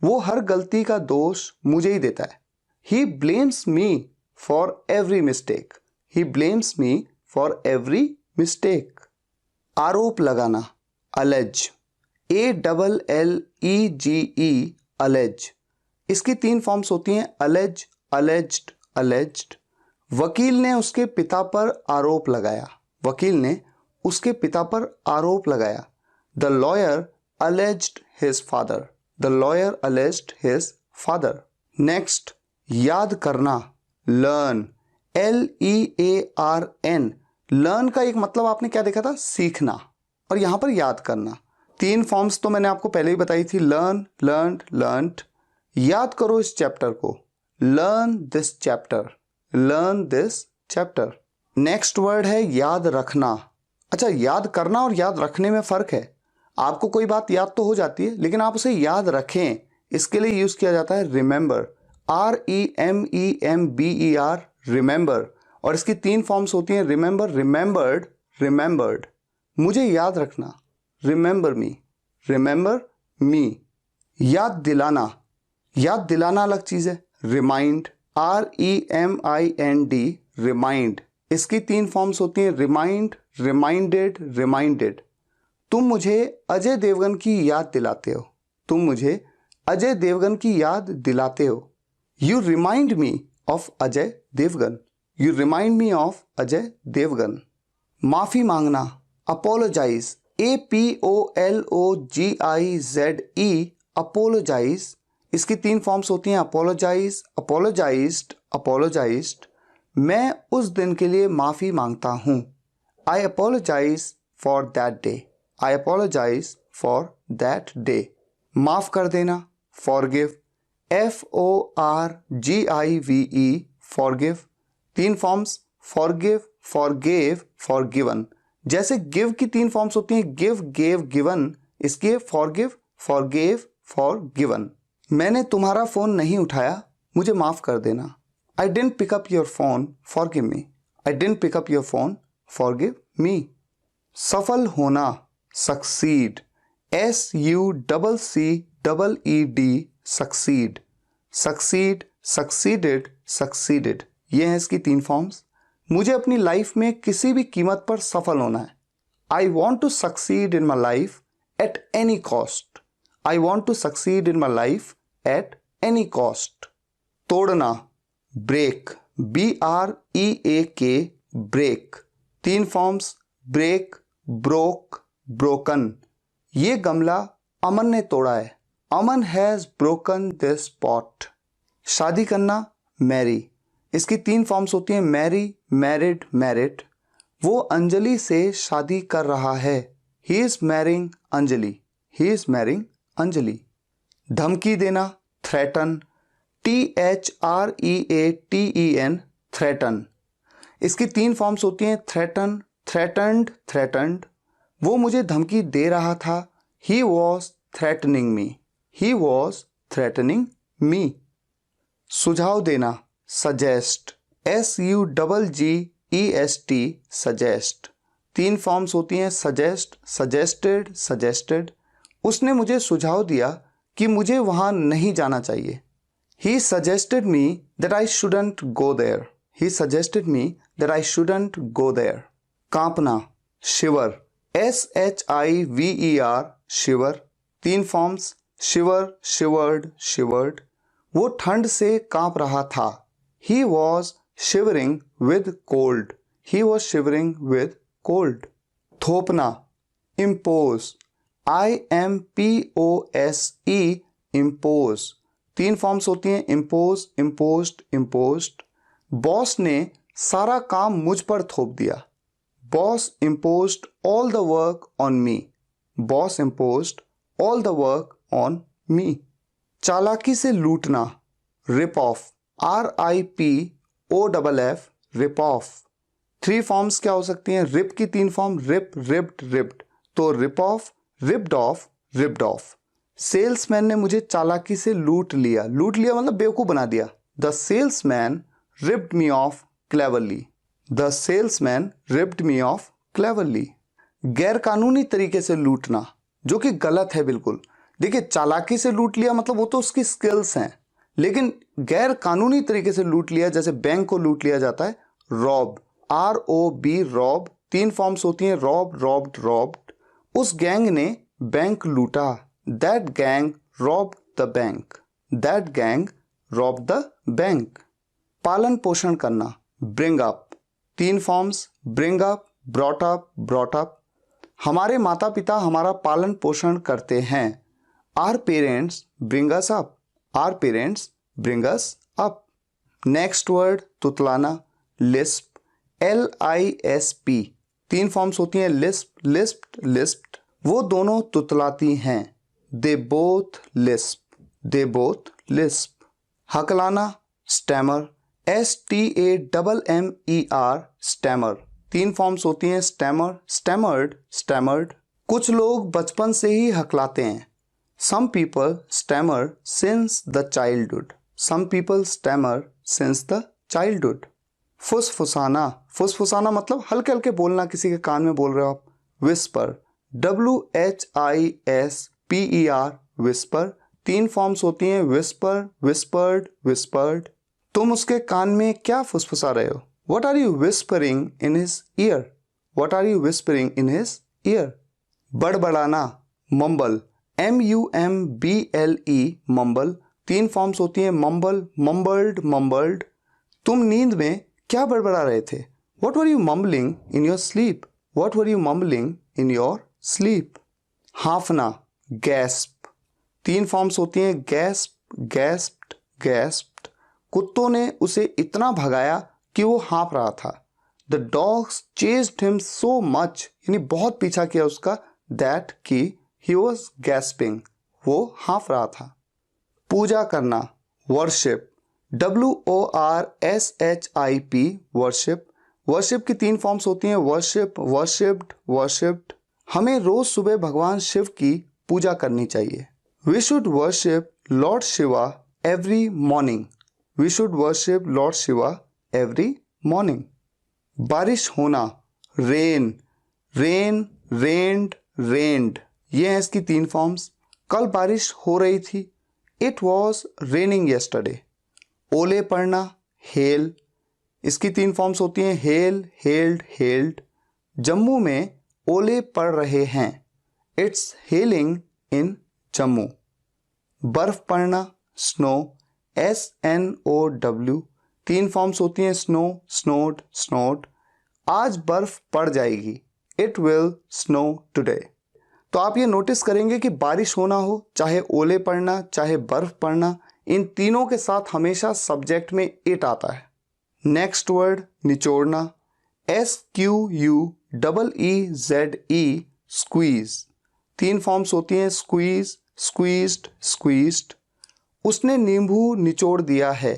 वो हर गलती का दोष मुझे ही देता है। He blames me for every mistake, he blames me for every mistake। आरोप लगाना, allege, ALLEGE, allege। इसकी 3 फॉर्म्स होती हैं, allege, alleged, alleged। वकील ने उसके पिता पर आरोप लगाया, वकील ने उसके पिता पर आरोप लगाया। The lawyer alleged his father, the lawyer alleged his father। Next, याद करना, लर्न, LEARN। लर्न का एक मतलब आपने क्या देखा था, सीखना, और यहां पर याद करना। 3 फॉर्म्स तो मैंने आपको पहले ही बताई थी, लर्न, लर्नड, लर्नड। याद करो इस चैप्टर को, learn this chapter, learn this chapter. Next word है याद रखना। अच्छा, याद करना और याद रखने में फर्क है। आपको कोई बात याद तो हो जाती है, लेकिन आप उसे याद रखें, इसके लिए यूज किया जाता है रिमेंबर, REMEMBER, रिमेंबर। और इसकी 3 फॉर्म्स होती हैं, रिमेंबर, रिमेंबर्ड, रिमेंबर्ड। मुझे याद रखना, रिमेंबर मी, रिमेंबर मी। याद दिलाना, याद दिलाना अलग चीज है, रिमाइंड, REMIND, रिमाइंड। इसकी 3 फॉर्म्स होती हैं, रिमाइंड, रिमाइंडेड, रिमाइंडेड। तुम मुझे अजय देवगन की याद दिलाते हो, तुम मुझे अजय देवगन की याद दिलाते हो। You remind me of Ajay Devgan, you remind me of Ajay Devgan. माफी मांगना, अपोलोजाइज, APOLOGIZE, अपोलोजाइज। इसकी 3 फॉर्म्स होती हैं, अपोलोजाइज, अपोलोजाइज्ड, अपोलोजाइज्ड। मैं उस दिन के लिए माफी मांगता हूं, I apologise for that day, I apologise for that day. माफ कर देना, forgive, FORGIVE, forgive. 3 forms, forgive, forgave, forgiven. जैसे गिव की 3 फॉर्म्स होती हैं, गिव, गेव, गिवन। इसके फॉरगिव, फॉरगेव, फॉरगिवन। मैंने तुम्हारा फोन नहीं उठाया, मुझे माफ कर देना, I didn't pick up your phone, forgive me, I didn't pick up your phone, forgive me. सफल होना, succeed, SUCCED, succeed, succeed, succeeded, succeeded. ये हैं इसकी 3 फॉर्म्स। मुझे अपनी लाइफ में किसी भी कीमत पर सफल होना है, I want to succeed in my life at any cost, I want to succeed in my life at any cost. तोड़ना, break, BREAK, break. 3 forms, break, broke, broken. ये गमला अमन ने तोड़ा है। Aman has broken this pot. शादी करना, Mary. इसकी 3 forms होती हैं, मैरी, मैरिड, मैरिड। वो अंजलि से शादी कर रहा है। He is marrying Anjali. He is marrying Anjali. धमकी देना, थ्रेटन, THREATEN, थ्रेटन। इसकी 3 फॉर्म्स होती हैं, थ्रेटन, थ्रेटन्ड, थ्रेटन्ड। वो मुझे धमकी दे रहा था। He was threatening me. He was threatening me. सुझाव देना, सजेस्ट, SUGGEST, सजेस्ट। 3 फॉर्म्स होती हैं, सजेस्ट, सजेस्टेड, सजेस्टेड। उसने मुझे सुझाव दिया कि मुझे वहां नहीं जाना चाहिए। He suggested me that I shouldn't go there. He suggested me that I shouldn't go there. कांपना, shiver, SHIVER, shiver। 3 forms, shiver, shivered, shivered। वो ठंड से कांप रहा था। He was shivering with cold. He was shivering with cold. थोपना, impose, IMPOSE, impose। 3 forms होती हैं, impose, imposed, imposed. Boss ने सारा काम मुझ पर थोप दिया। Boss imposed all the work on me. Boss imposed all the work on me. चालाकी से लूटना, rip off, RIPOFF, rip off. 3 forms क्या हो सकती हैं, रिप की 3 फॉर्म, रिप, रिप्ड, रिप्ड। तो rip off, ripped off, ripped off. Salesman ने मुझे चालाकी से लूट लिया। लूट लिया मतलब बेवकूफ बना दिया। The salesman ripped me of cleverly. The salesman ripped me of cleverly. गैर कानूनी तरीके से लूटना, जो कि गलत है बिल्कुल। देखिए, चालाकी से लूट लिया मतलब वो तो उसकी स्किल्स हैं, लेकिन गैर कानूनी तरीके से लूट लिया, जैसे बैंक को लूट लिया जाता है, रॉब, ROB, रॉब। 3 फॉर्म्स होती हैं, रॉब, रॉब्ड, रॉब्ड। उस गैंग ने बैंक लूटा। That gang robbed the bank. That gang robbed the bank. पालन पोषण करना, bring up। 3 forms, bring up, brought up, brought up। हमारे माता पिता हमारा पालन पोषण करते हैं। Our parents bring us up. Our parents bring us up. Next word, तुतलाना, lisp, LISP। 3 forms होती हैं, lisp, lisped, lisped। वो दोनों तुतलाती हैं। They both lisp. They both lisp. हकलाना, stammer, STAMMER, stammer। 3 forms होती हैं, stammer, stammered, stammered। कुछ लोग बचपन से ही हकलाते हैं। Some people stammer since the childhood. Some people stammer since the childhood. फुसफुसाना, फुसफुसाना मतलब हल्के हल्के बोलना, किसी के कान में बोल रहे हो आप। Whisper, WHISPER, whisper। 3 फॉर्म्स होती हैं, whisper, whispered, whispered। तुम उसके कान में क्या फुसफुसा रहे हो? What are you whispering in his ear? What are you whispering in his ear? बड़बड़ाना, mumble, MUMBLE, mumble। 3 forms होती हैं, mumble, mumbled, mumbled। तुम नींद में क्या बड़बड़ा रहे थे? What were you mumbling in your sleep? What were you mumbling in your sleep? हाफना, gasp। 3 forms होती हैं, gasp, gasped, gasped। कुत्तों ने उसे इतना भगाया कि वो हाँफ रहा था। The dogs chased him so much, यानी बहुत पीछा किया उसका, that कि he was gasping, वो हाँफ रहा था। पूजा करना, worship, WORSHIP, worship। वर्शिप की 3 फॉर्म्स होती हैं, वर्शिप, वर्शिप्ड, वर्शिप्ड। हमें रोज सुबह भगवान शिव की पूजा करनी चाहिए। We should worship Lord Shiva every morning. We should worship Lord Shiva every morning. बारिश होना, रेन, रेन, रेन्ड, रेन्ड। ये हैं इसकी 3 फॉर्म्स। कल बारिश हो रही थी, इट वॉज रेनिंग यस्टरडे। ओले पड़ना, हेल। इसकी 3 फॉर्म्स होती हैं, हेल, हेल्ड, हेल्ड। जम्मू में ओले पड़ रहे हैं, इट्स हेलिंग इन जम्मू। बर्फ पड़ना, स्नो, SNOW। 3 फॉर्म्स होती हैं, स्नो, स्नोड, स्नोड। आज बर्फ पड़ जाएगी, इट विल स्नो टुडे। तो आप ये नोटिस करेंगे कि बारिश होना हो, चाहे ओले पड़ना, चाहे बर्फ पड़ना, इन तीनों के साथ हमेशा सब्जेक्ट में इट आता है। नेक्स्ट वर्ड निचोड़ना, SQUEEZE, स्क्वीज। 3 फॉर्म्स होती हैं, स्क्वीज, स्क्वीज्ड, स्क्वीज्ड। उसने नींबू निचोड़ दिया है,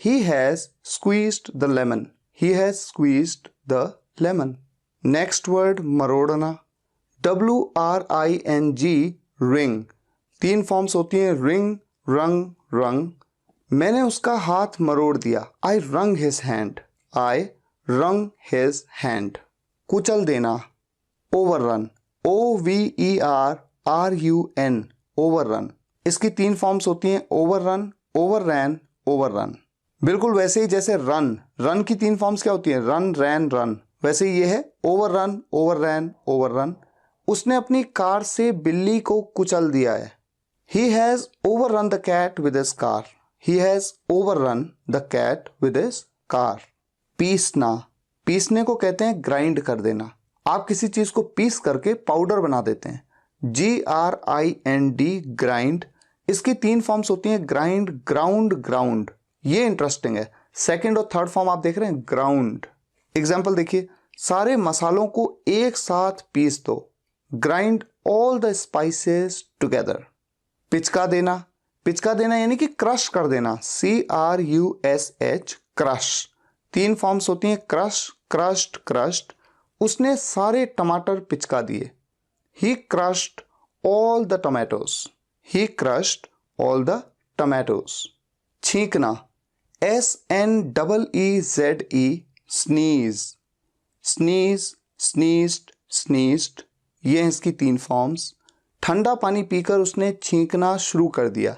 he has squeezed the lemon, he has squeezed the lemon. Next word मरोड़ना, WRING, रिंग। 3 फॉर्म्स होती हैं, रिंग, रंग, रंग। मैंने उसका हाथ मरोड़ दिया, आई रंग हिज हैंड, आई रंग हिज हैंड। कुचल देना, ओवररन, OVERRUN, ओवररन। इसकी 3 फॉर्म्स होती हैं, ओवररन, ओवररैन, ओवररन। बिल्कुल वैसे ही जैसे रन, रन की 3 फॉर्म्स क्या होती हैं, रन, रैन, रन, वैसे ही ये है ओवररन, ओवररैन, ओवररन। उसने अपनी कार से बिल्ली को कुचल दिया है, he has overrun the cat with his car, he has overrun the cat with his car. पीसना, पीसने को कहते हैं ग्राइंड कर देना। आप किसी चीज को पीस करके पाउडर बना देते हैं, GRIND, ग्राइंड। इसकी 3 फॉर्म्स होती हैं, ग्राइंड, ग्राउंड, ग्राउंड। ये इंटरेस्टिंग है, सेकंड और थर्ड फॉर्म आप देख रहे हैं, ग्राउंड। एग्जाम्पल देखिए, सारे मसालों को एक साथ पीस दो, grind all the spices together. पिचका देना, पिचका देना यानी कि क्रश कर देना, CRUSH, क्रश। 3 फॉर्म्स होती हैं, क्रश, क्रश्ड, क्रश्ड। उसने सारे टमाटर पिचका दिए, he crushed all the tomatoes, he crushed all the tomatoes. छींकना, SNEEZE, sneeze, sneeze, sneezed, sneezed. ये हैं इसकी 3 फॉर्म्स। ठंडा पानी पीकर उसने छींकना शुरू कर दिया,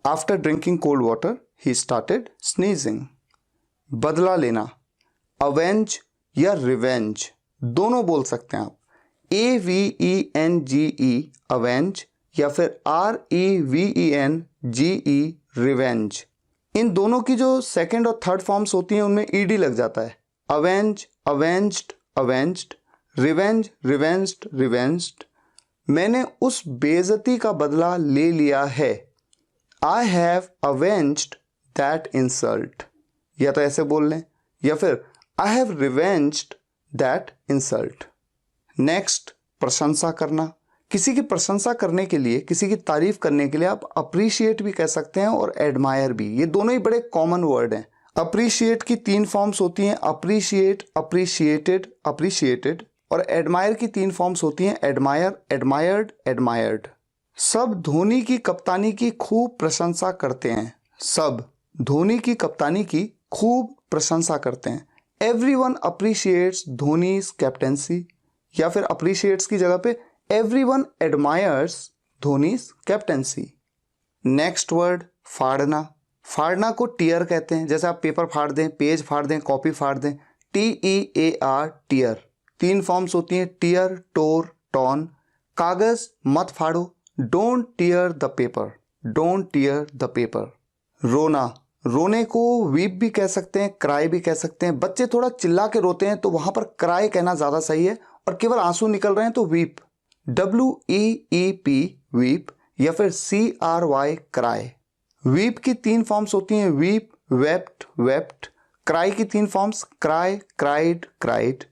after drinking cold water he started sneezing. बदला लेना, अवेंज या रिवेंज, दोनों बोल सकते हैं आप, AVENGE, अवेंज, या फिर REVENGE, रिवेंज। इन दोनों की जो सेकंड और थर्ड फॉर्म्स होती हैं उनमें ED लग जाता है, avenge, avenged, avenged, revenge, revenged, revenged. मैंने उस बेइज्जती का बदला ले लिया है, I have avenged that insult. या तो ऐसे बोल लें, या फिर I have revenged that insult. Next, प्रशंसा करना। किसी की प्रशंसा करने के लिए, किसी की तारीफ करने के लिए आप अप्रिशिएट भी कह सकते हैं और एडमायर भी। ये दोनों ही बड़े कॉमन वर्ड हैं। अप्रिशिएट की 3 फॉर्म्स होती हैं, अप्रिशिएट, अप्रिशिएटेड, अप्रिशिएटेड। और एडमायर की 3 फॉर्म्स होती हैं, एडमायर, एडमायर्ड, एडमायर्ड। सब धोनी की कप्तानी की खूब प्रशंसा करते हैं, सब धोनी की कप्तानी की खूब प्रशंसा करते हैं। एवरीवन अप्रिशिएट्स धोनीज कैप्टेंसी, या फिर अप्रिशिएट्स की जगह पे everyone admires Dhoni's captaincy. Next word फाड़ना। फाड़ना को टीयर कहते हैं, जैसे आप पेपर फाड़ दें, पेज फाड़ दें, कॉपी फाड़ दें, TEAR, टीयर। 3 फॉर्म्स होती हैं, टीयर, टोर, टॉन। कागज मत फाड़ो, don't tear the paper, don't tear the paper. रोना, रोने को वीप भी कह सकते हैं, क्राई भी कह सकते हैं। बच्चे थोड़ा चिल्ला के रोते हैं तो वहां पर क्राई कहना ज्यादा सही है, और केवल आंसू निकल रहे हैं तो वीप, WEEP, वीप, या फिर CRY, क्राई। वीप की 3 फॉर्म्स होती हैं, वीप, वेप्ट, वेप्ट। क्राई की 3 फॉर्म्स, क्राई, क्राइड, क्राइड।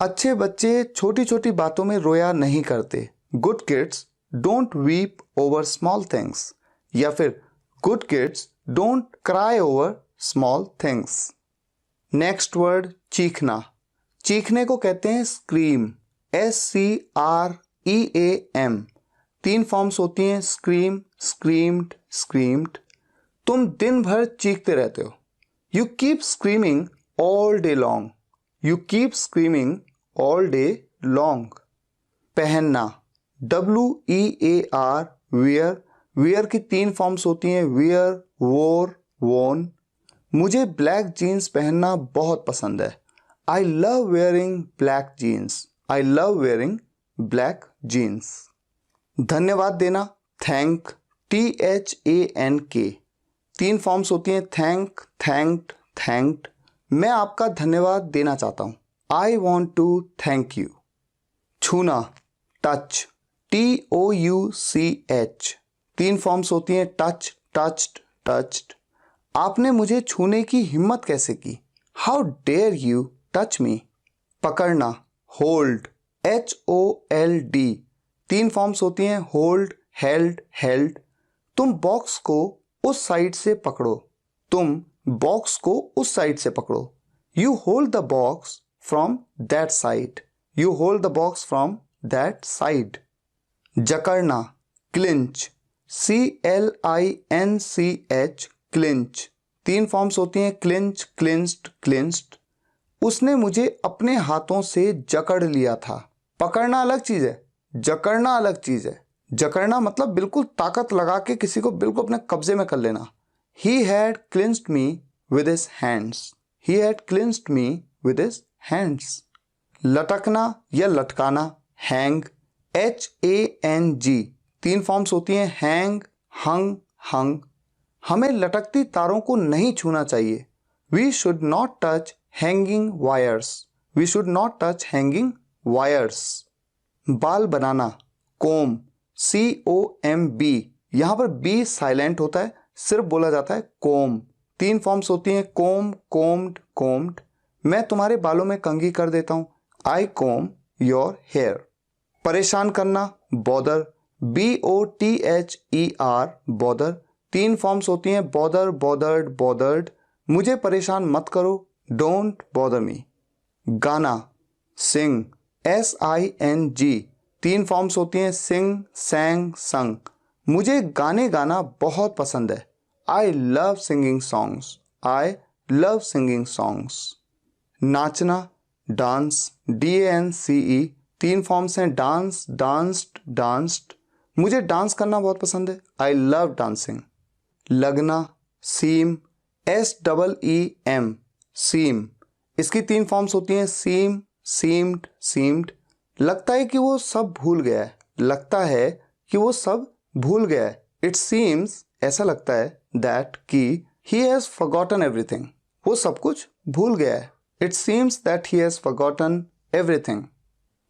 अच्छे बच्चे छोटी छोटी बातों में रोया नहीं करते, good kids don't weep over small things, या फिर good kids don't cry over small things. Next word चीखना। चीखने को कहते हैं स्क्रीम, SCREAM। 3 फॉर्म्स होती हैं, स्क्रीम, स्क्रीम्ड, स्क्रीम्ड। तुम दिन भर चीखते रहते हो, you keep screaming all day long, you keep screaming all day long. पहनना, WEAR, वियर। वियर की 3 फॉर्म्स होती हैं, वियर, वोर, वोन। मुझे ब्लैक जीन्स पहनना बहुत पसंद है, I love wearing black jeans, I love wearing black jeans. धन्यवाद देना, थैंक, THANK। 3 फॉर्म्स होती हैं, थैंक, थैंक्ड, थैंक्ड। मैं आपका धन्यवाद देना चाहता हूं, I want to thank you. छूना, टच, TOUCH। 3 फॉर्म्स होती हैं, टच, टच्ड, टच्ड। आपने मुझे छूने की हिम्मत कैसे की? How dare you touch me. पकड़ना, होल्ड, HOLD। 3 फॉर्म्स होती हैं, होल्ड, हेल्ड, हेल्ड। तुम बॉक्स को उस साइड से पकड़ो। तुम बॉक्स को उस साइड से पकड़ो। You hold the box from that side. You hold the box from that side. जकड़ना, क्लिंच, CLINCH, क्लिंच। 3 फॉर्म्स होती हैं, क्लिंच, क्लिंच्ड, क्लिंच्ड। उसने मुझे अपने हाथों से जकड़ लिया था। पकड़ना अलग चीज है, जकड़ना अलग चीज है। जकड़ना मतलब बिल्कुल ताकत लगा के किसी को बिल्कुल अपने कब्जे में कर लेना। He had clinched me with his hands. He had clinched me with his hands. लटकना या लटकाना, हैंग, HANG। 3 फॉर्म्स होती हैं, हैंग, हंग, हंग। हमें लटकती तारों को नहीं छूना चाहिए। We should not touch hanging wires. We should not touch hanging wires. बाल बनाना, कोम, COMB। यहां पर B साइलेंट होता है, सिर्फ बोला जाता है कोम। 3 फॉर्म्स होती हैं, कोम, कोम्ड, कोम्ड। मैं तुम्हारे बालों में कंघी कर देता हूं, आई कोम योर हेयर। परेशान करना, बॉदर, BOTHER, बॉदर। 3 फॉर्म्स होती हैं, बॉदर, बॉदर्ड, बॉदर्ड। मुझे परेशान मत करो, डोंट बॉदर मी। गाना, सिंग, SING। 3 फॉर्म्स होती हैं, सिंग, सैंग, संग। मुझे गाने गाना बहुत पसंद है, I love singing songs. I love singing songs. नाचना, डांस, DANCE। 3 फॉर्म्स हैं, डांस, डांस्ड, डांस्ड। मुझे डांस करना बहुत पसंद है, आई लव डांसिंग। लगना, सीम, SEEM, सीम। इसकी 3 फॉर्म्स होती हैं, सीम, सीम्ड, सीम्ड। लगता है कि वो सब भूल गया है, लगता है कि वो सब भूल गया है। इट सीम्स, ऐसा लगता है, दैट कि ही हैज फॉरगॉटन एवरीथिंग। वो सब कुछ भूल गया है। It seems that he has forgotten everything.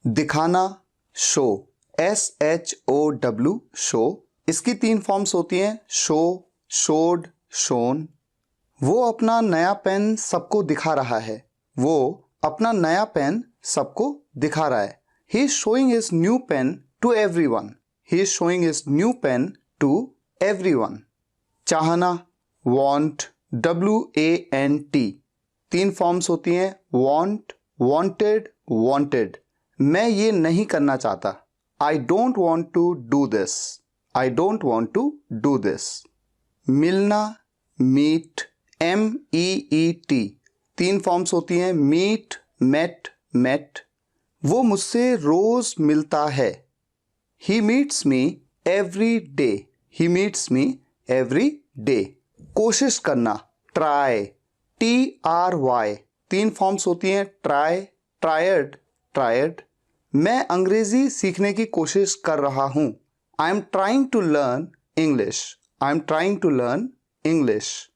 दिखाना, शो, SHOW, शो। इसकी 3 फॉर्म्स होती हैं, शो, शोड, शोन। वो अपना नया पेन सबको दिखा रहा है। वो अपना नया पेन सबको दिखा रहा है। He is showing his new pen to everyone. He is showing his new pen to everyone. चाहना, want, WANT। 3 फॉर्म्स होती हैं, want, wanted, wanted। मैं ये नहीं करना चाहता, I don't want to do this. I don't want to do this. मिलना, meet, MEET। 3 forms होती हैं, meet, met, met। वो मुझसे रोज मिलता है, He meets me every day. He meets me every day. कोशिश करना, try, TRY। 3 फॉर्म्स होती हैं, try, tried, tried। मैं अंग्रेजी सीखने की कोशिश कर रहा हूं, I am trying to learn English. I am trying to learn English.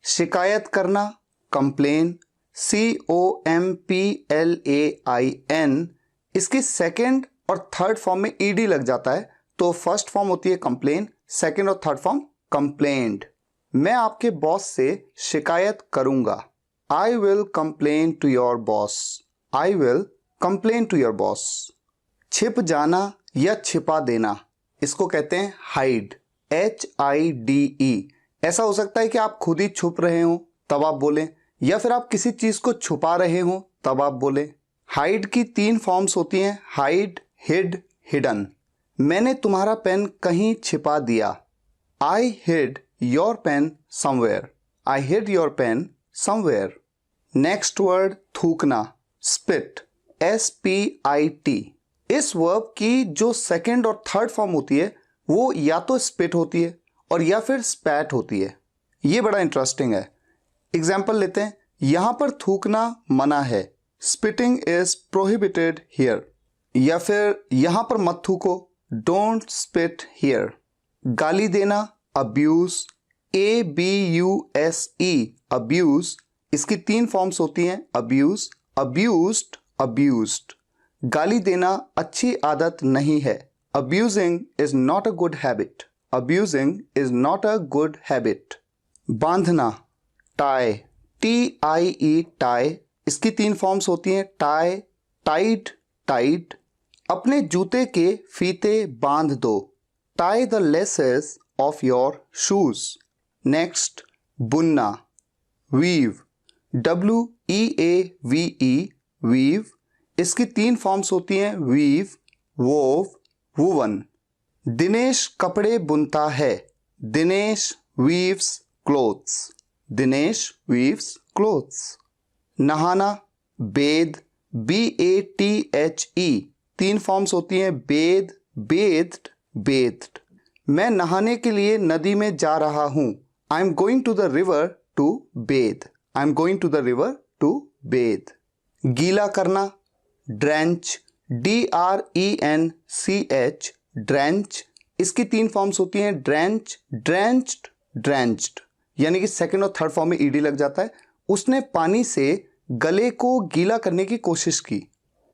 शिकायत करना, complain, COMPLAIN। इसकी 2nd और 3rd फॉर्म में ED लग जाता है, तो फर्स्ट फॉर्म होती है कंप्लेन, 2nd और 3rd फॉर्म कंप्लेंड। मैं आपके बॉस से शिकायत करूंगा, I will complain to your boss. I will complain to your boss. छिप जाना या छिपा देना, इसको कहते हैं हाइड, HIDE। ऐसा हो सकता है कि आप खुद ही छुप रहे हो तब आप बोलें, या फिर आप किसी चीज को छुपा रहे हो तब आप बोलें। हाइड की 3 फॉर्म्स होती हैं, हाइड, हिड, हिडन। मैंने तुम्हारा पेन कहीं छिपा दिया, I hid your pen somewhere. I hid your pen somewhere. Next word, थूकना, स्पिट, SPIT। इस वर्ब की जो 2nd और 3rd फॉर्म होती है वो या तो स्पिट होती है और या फिर स्पैट होती है। ये बड़ा इंटरेस्टिंग है। एग्जाम्पल लेते हैं, यहां पर थूकना मना है, स्पिटिंग इज प्रोहिबिटेड हियर। या फिर यहां पर मत थूको, डोंट स्पिट हियर। गाली देना, अब्यूज, ABUSE, अब्यूज। इसकी 3 फॉर्म्स होती हैं, अब्यूज, अब्यूज्ड abused. गाली देना अच्छी आदत नहीं है. Abusing is not a good habit. Abusing is not a good habit. बांधना, tie, T-I-E, tie. इसकी 3 फॉर्म्स होती हैं, tie, tied, tied. अपने जूते के फीते बांध दो. Tie the laces of your shoes. Next, बुनना, weave, W-E-A-V-E, weave. इसकी 3 फॉर्म्स होती हैं, weave, wove, woven. दिनेश कपड़े बुनता है. Dinesh weaves clothes. Dinesh weaves clothes. नहाना, bathe, B-A-T-H-E. 3 फॉर्म्स होती हैं, bathe, bathed, bathed. मैं नहाने के लिए नदी में जा रहा हूं. I am going to the river to bathe. I am going to the river to bathe. गीला करना, drench, D-R-E-N-C-H, drench. इसकी 3 फॉर्म्स होती हैं, drench, drenched, drenched. यानी कि सेकंड और थर्ड फॉर्म में ईडी लग जाता है. उसने पानी से गले को गीला करने की कोशिश की.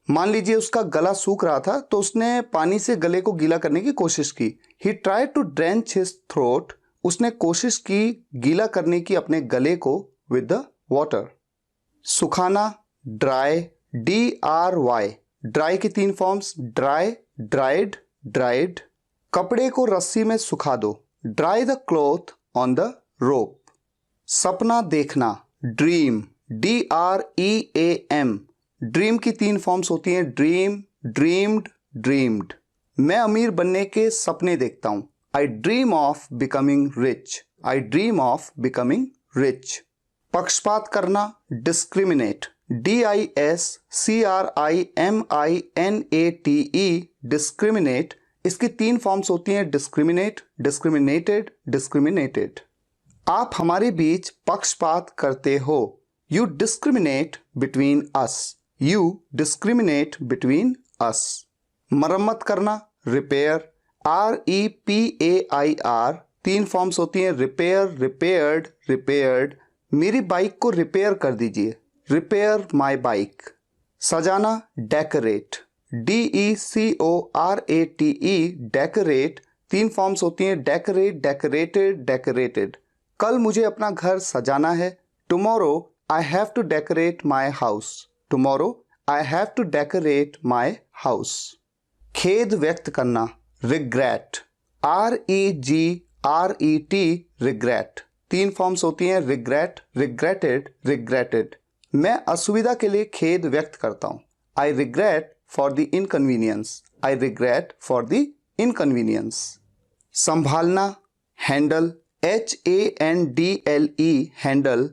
मान लीजिए उसका गला सूख रहा था तो उसने पानी से गले को गीला करने की कोशिश की. He tried to drench his throat. उसने कोशिश की गीला करने की अपने गले को with the water. सुखाना, dry, D-R-Y. ड्राई की 3 फॉर्म्स, dry, dried, dried. कपड़े को रस्सी में सुखा दो. Dry the cloth on the rope. सपना देखना, dream, D-R-E-A-M. ड्रीम की 3 फॉर्म्स होती हैं, ड्रीम, ड्रीम्ड, ड्रीम्ड. मैं अमीर बनने के सपने देखता हूं. आई dream of becoming rich. I dream of becoming rich. पक्षपात करना, डिस्क्रिमिनेट, D-I-S-C-R-I-M-I-N-A-T-E, डिस्क्रिमिनेट. इसकी 3 फॉर्म्स होती हैं, डिस्क्रिमिनेट, डिस्क्रिमिनेटेड, डिस्क्रिमिनेटेड. आप हमारे बीच पक्षपात करते हो. You discriminate between us. You discriminate between us. मरम्मत करना, रिपेयर, R-E-P-A-I-R. 3 फॉर्म्स होती हैं, रिपेयर, रिपेयर्ड, रिपेयर्ड. मेरी बाइक को रिपेयर कर दीजिए. Repair my bike. सजाना, डेकोरेट, D-E-C-O-R-A-T-E, डेकोरेट. 3 फॉर्म्स होती हैं, डेकोरेट, डेकोरेटेड, डेकोरेटेड. कल मुझे अपना घर सजाना है. Tomorrow I have to decorate my house. Tomorrow I have to decorate my house. खेद व्यक्त करना, regret, R-E-G-R-E-T, regret. 3 फॉर्म्स होती हैं, regret, regretted, regretted. मैं असुविधा के लिए खेद व्यक्त करता हूं. I regret for the inconvenience. I regret for the inconvenience. संभालना, handle, H-A-N-D-L-E, handle.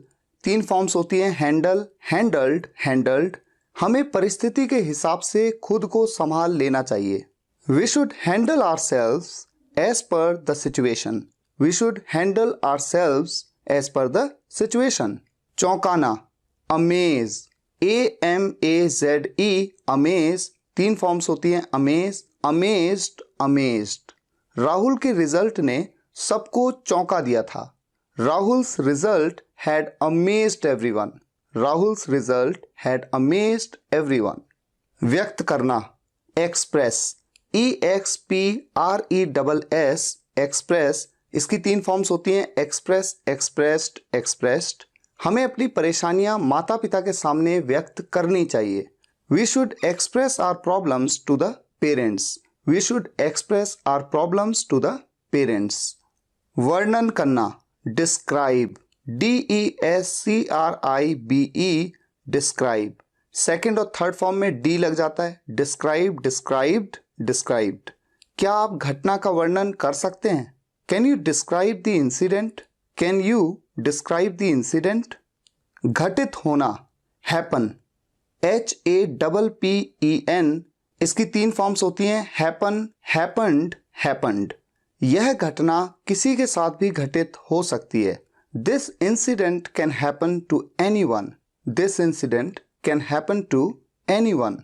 3 फॉर्म्स होती हैं, हैंडल, हैंडल्ड, हैंडल्ड. हमें परिस्थिति के हिसाब से खुद को संभाल लेना चाहिए. We should handle ourselves as per the situation. We should handle ourselves as per the situation. चौंकाना, अमेज, A-M-A-Z-E, अमेज. 3 फॉर्म्स होती हैं, अमेज, अमेज्ड, अमेज्ड. राहुल के रिजल्ट ने सबको चौंका दिया था. Rahul's result had amazed everyone. Rahul's result had amazed everyone. व्यक्त करना, express, E-X-P-R-E-S-S, express. इसकी 3 फॉर्म्स होती हैं, express, expressed, expressed. हमें अपनी परेशानियां माता पिता के सामने व्यक्त करनी चाहिए. We should express our problems to the parents. We should express our problems to the parents. वर्णन करना, describe, D-E-S-C-R-I-B-E, describe. सेकेंड और थर्ड फॉर्म में डी लग जाता है. Describe, described, described. क्या आप घटना का वर्णन कर सकते हैं? Can you describe the incident? Can you describe the incident? घटित होना, हैपन, H-A-P-P-E-N. इसकी 3 फॉर्म्स होती हैं, हैपन, हैपन्ड, हैपन्ड. यह घटना किसी के साथ भी घटित हो सकती है. This incident can happen to anyone. This incident can happen to anyone.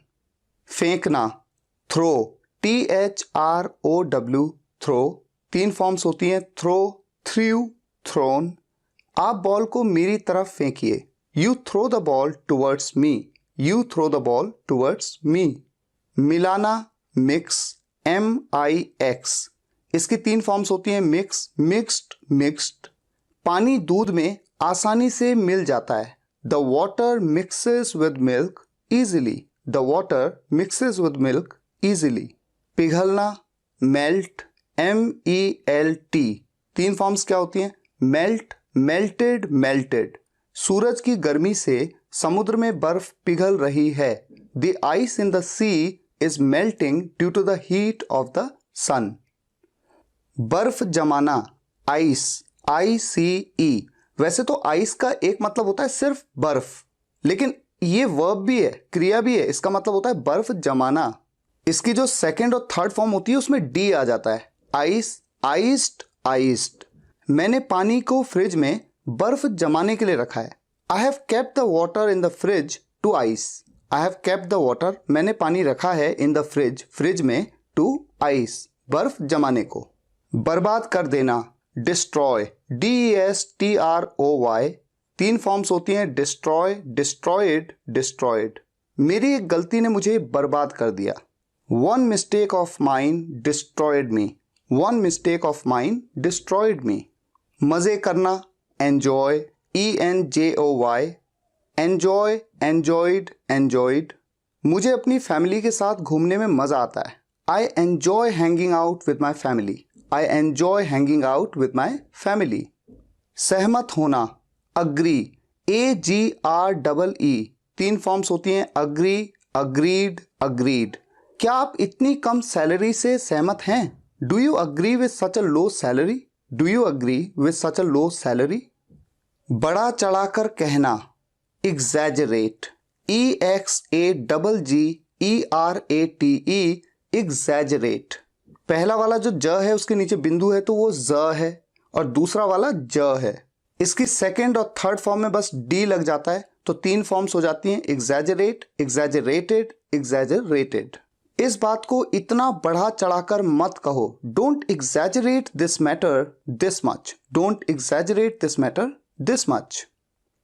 फेंकना, थ्रो, T-H-R-O-W, थ्रो. 3 फॉर्म्स होती हैं, थ्रो, थ्रू, थ्रोन. आप बॉल को मेरी तरफ फेंकिए. You throw the ball towards me. you throw the ball towards me. मिलाना, mix, MIX, इसकी 3 फॉर्म्स होती हैं, मिक्स, मिक्स्ड, मिक्स्ड। पानी दूध में आसानी से मिल जाता है, the water mixes with milk easily, the water mixes with milk easily. पिघलना, मेल्ट, MELT, 3 फॉर्म्स क्या होती हैं, मेल्ट, मेल्टेड, मेल्टेड। सूरज की गर्मी से समुद्र में बर्फ पिघल रही है, the ice in the sea is melting due to the heat of the sun. बर्फ जमाना, आइस, ICE। वैसे तो आइस का एक मतलब होता है सिर्फ बर्फ, लेकिन ये वर्ब भी है, क्रिया भी है, इसका मतलब होता है बर्फ जमाना। इसकी जो सेकंड और थर्ड फॉर्म होती है उसमें डी आ जाता है, आइस, आइस्ड, आइस्ड। मैंने पानी को फ्रिज में बर्फ जमाने के लिए रखा है, I have kept the water in the fridge to ice, I have kept the water, मैंने पानी रखा है इन द फ्रिज, फ्रिज में, टू आइस, बर्फ जमाने को। बर्बाद कर देना, डिस्ट्रॉय, DESTROY, 3 फॉर्म्स होती हैं, डिस्ट्रॉय, डिस्ट्रॉयड, डिस्ट्रॉयड। मेरी एक गलती ने मुझे बर्बाद कर दिया, one mistake of mine destroyed me, one mistake of mine destroyed me. मजे करना, enjoy, ENJOY, enjoy, enjoyed, enjoyed. मुझे अपनी फैमिली के साथ घूमने में मजा आता है, I enjoy hanging out with my family, I enjoy hanging out with my family. सहमत होना, agree, AGREE, 3 फॉर्म्स होती हैं, agree, agreed, agreed। क्या आप इतनी कम सैलरी से सहमत हैं? Do you agree with such a low salary? Do you agree with such a low salary? बड़ा चढ़ाकर कहना, exaggerate, EXAGGERATE, exaggerate। पहला वाला जो ज है उसके नीचे बिंदु है तो वो ज है, और दूसरा वाला ज है। इसकी सेकंड और थर्ड फॉर्म में बस डी लग जाता है, तो 3 फॉर्म्स हो जाती हैं, एग्जैजरेट, एग्जैजरेटेड, एग्जैजरेटेड। इस बात को इतना बढ़ा चढ़ाकर मत कहो, don't exaggerate this matter this much, don't exaggerate this matter this much.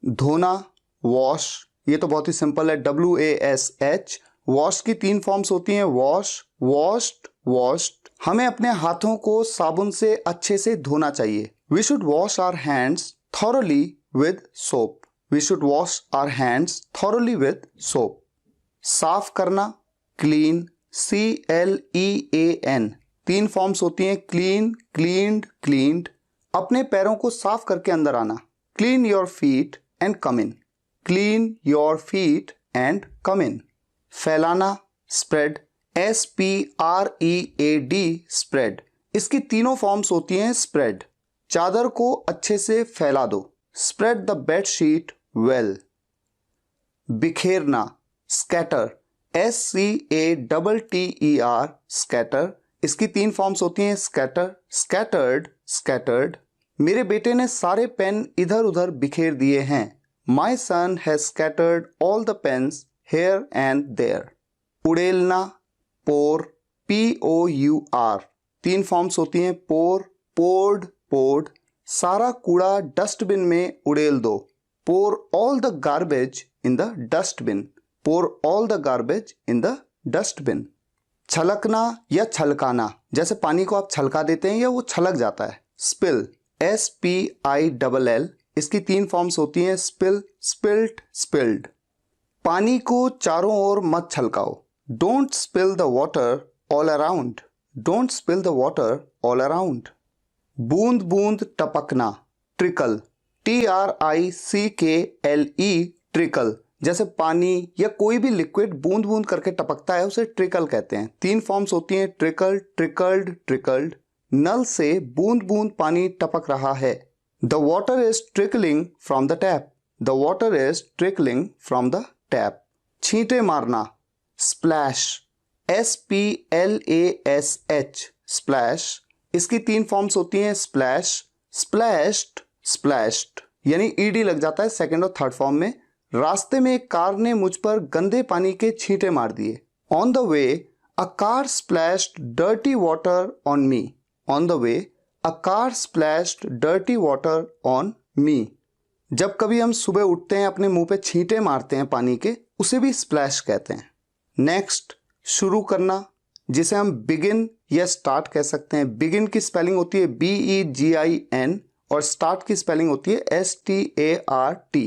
धोना, वॉश, ये तो बहुत ही सिंपल है, WASH। वॉश की 3 फॉर्म्स होती हैं, वॉश, वॉश्ड, वॉश्ड। हमें अपने हाथों को साबुन से अच्छे से धोना चाहिए, we should wash our hands thoroughly with soap, we should wash our hands thoroughly with soap. साफ करना, क्लीन, CLEAN, 3 फॉर्म्स होती हैं, क्लीन, क्लीन्ड, क्लीन्ड। अपने पैरों को साफ करके अंदर आना, clean your feet and come in, clean your feet and come in. फैलाना, स्प्रेड, SPREAD, स्प्रेड। इसकी 3 फॉर्म्स होती हैं, स्प्रेड, चादर को अच्छे से फैला दो, स्प्रेड द बेडशीट वेल। बिखेरना, स्कैटर, SCATTER, स्कैटर। इसकी 3 फॉर्म्स होती हैं, स्कैटर, स्कैटर्ड, स्कैटर्ड। मेरे बेटे ने सारे पेन इधर उधर बिखेर दिए हैं, my son has scattered all the pens here and there. उड़ेलना, पोर, POUR, 3 फॉर्म्स होती हैं, पोर, पोर्ड, पोर्ड। सारा कूड़ा डस्टबिन में उड़ेल दो, pour all the garbage in the dustbin, pour all the garbage in the dustbin. छलकना या छलकाना, जैसे पानी को आप छलका देते हैं या वो छलक जाता है, स्पिल, SPILL। इसकी 3 फॉर्म्स होती हैं, स्पिल, स्पिल्ट, स्पिल्ड। पानी को चारों ओर मत छलकाओ, don't spill the water all around, don't spill the water all around. बूंद बूंद टपकना, ट्रिकल, TRICKLE, ट्रिकल। जैसे पानी या कोई भी लिक्विड बूंद बूंद करके टपकता है उसे ट्रिकल कहते हैं। 3 फॉर्म्स होती हैं, ट्रिकल, ट्रिकल्ड, ट्रिकल्ड। नल से बूंद बूंद पानी टपक रहा है, the water is trickling from the tap, the water is trickling from the tap. छींटे मारना, स्प्लैश, SPLASH, स्प्लैश। इसकी 3 फॉर्म्स होती हैं, स्प्लैश, स्प्लैश्ड, स्प्लैश्ड, यानी ED लग जाता है सेकंड और थर्ड फॉर्म में। रास्ते में एक कार ने मुझ पर गंदे पानी के छींटे मार दिए, on the way a car splashed dirty water on me, on the way a car splashed dirty water on me. जब कभी हम सुबह उठते हैं अपने मुंह पे छींटे मारते हैं पानी के, उसे भी स्प्लैश कहते हैं। नेक्स्ट, शुरू करना, जिसे हम बिगिन या स्टार्ट कह सकते हैं। बिगिन की स्पेलिंग होती है BEGIN और स्टार्ट की स्पेलिंग होती है START।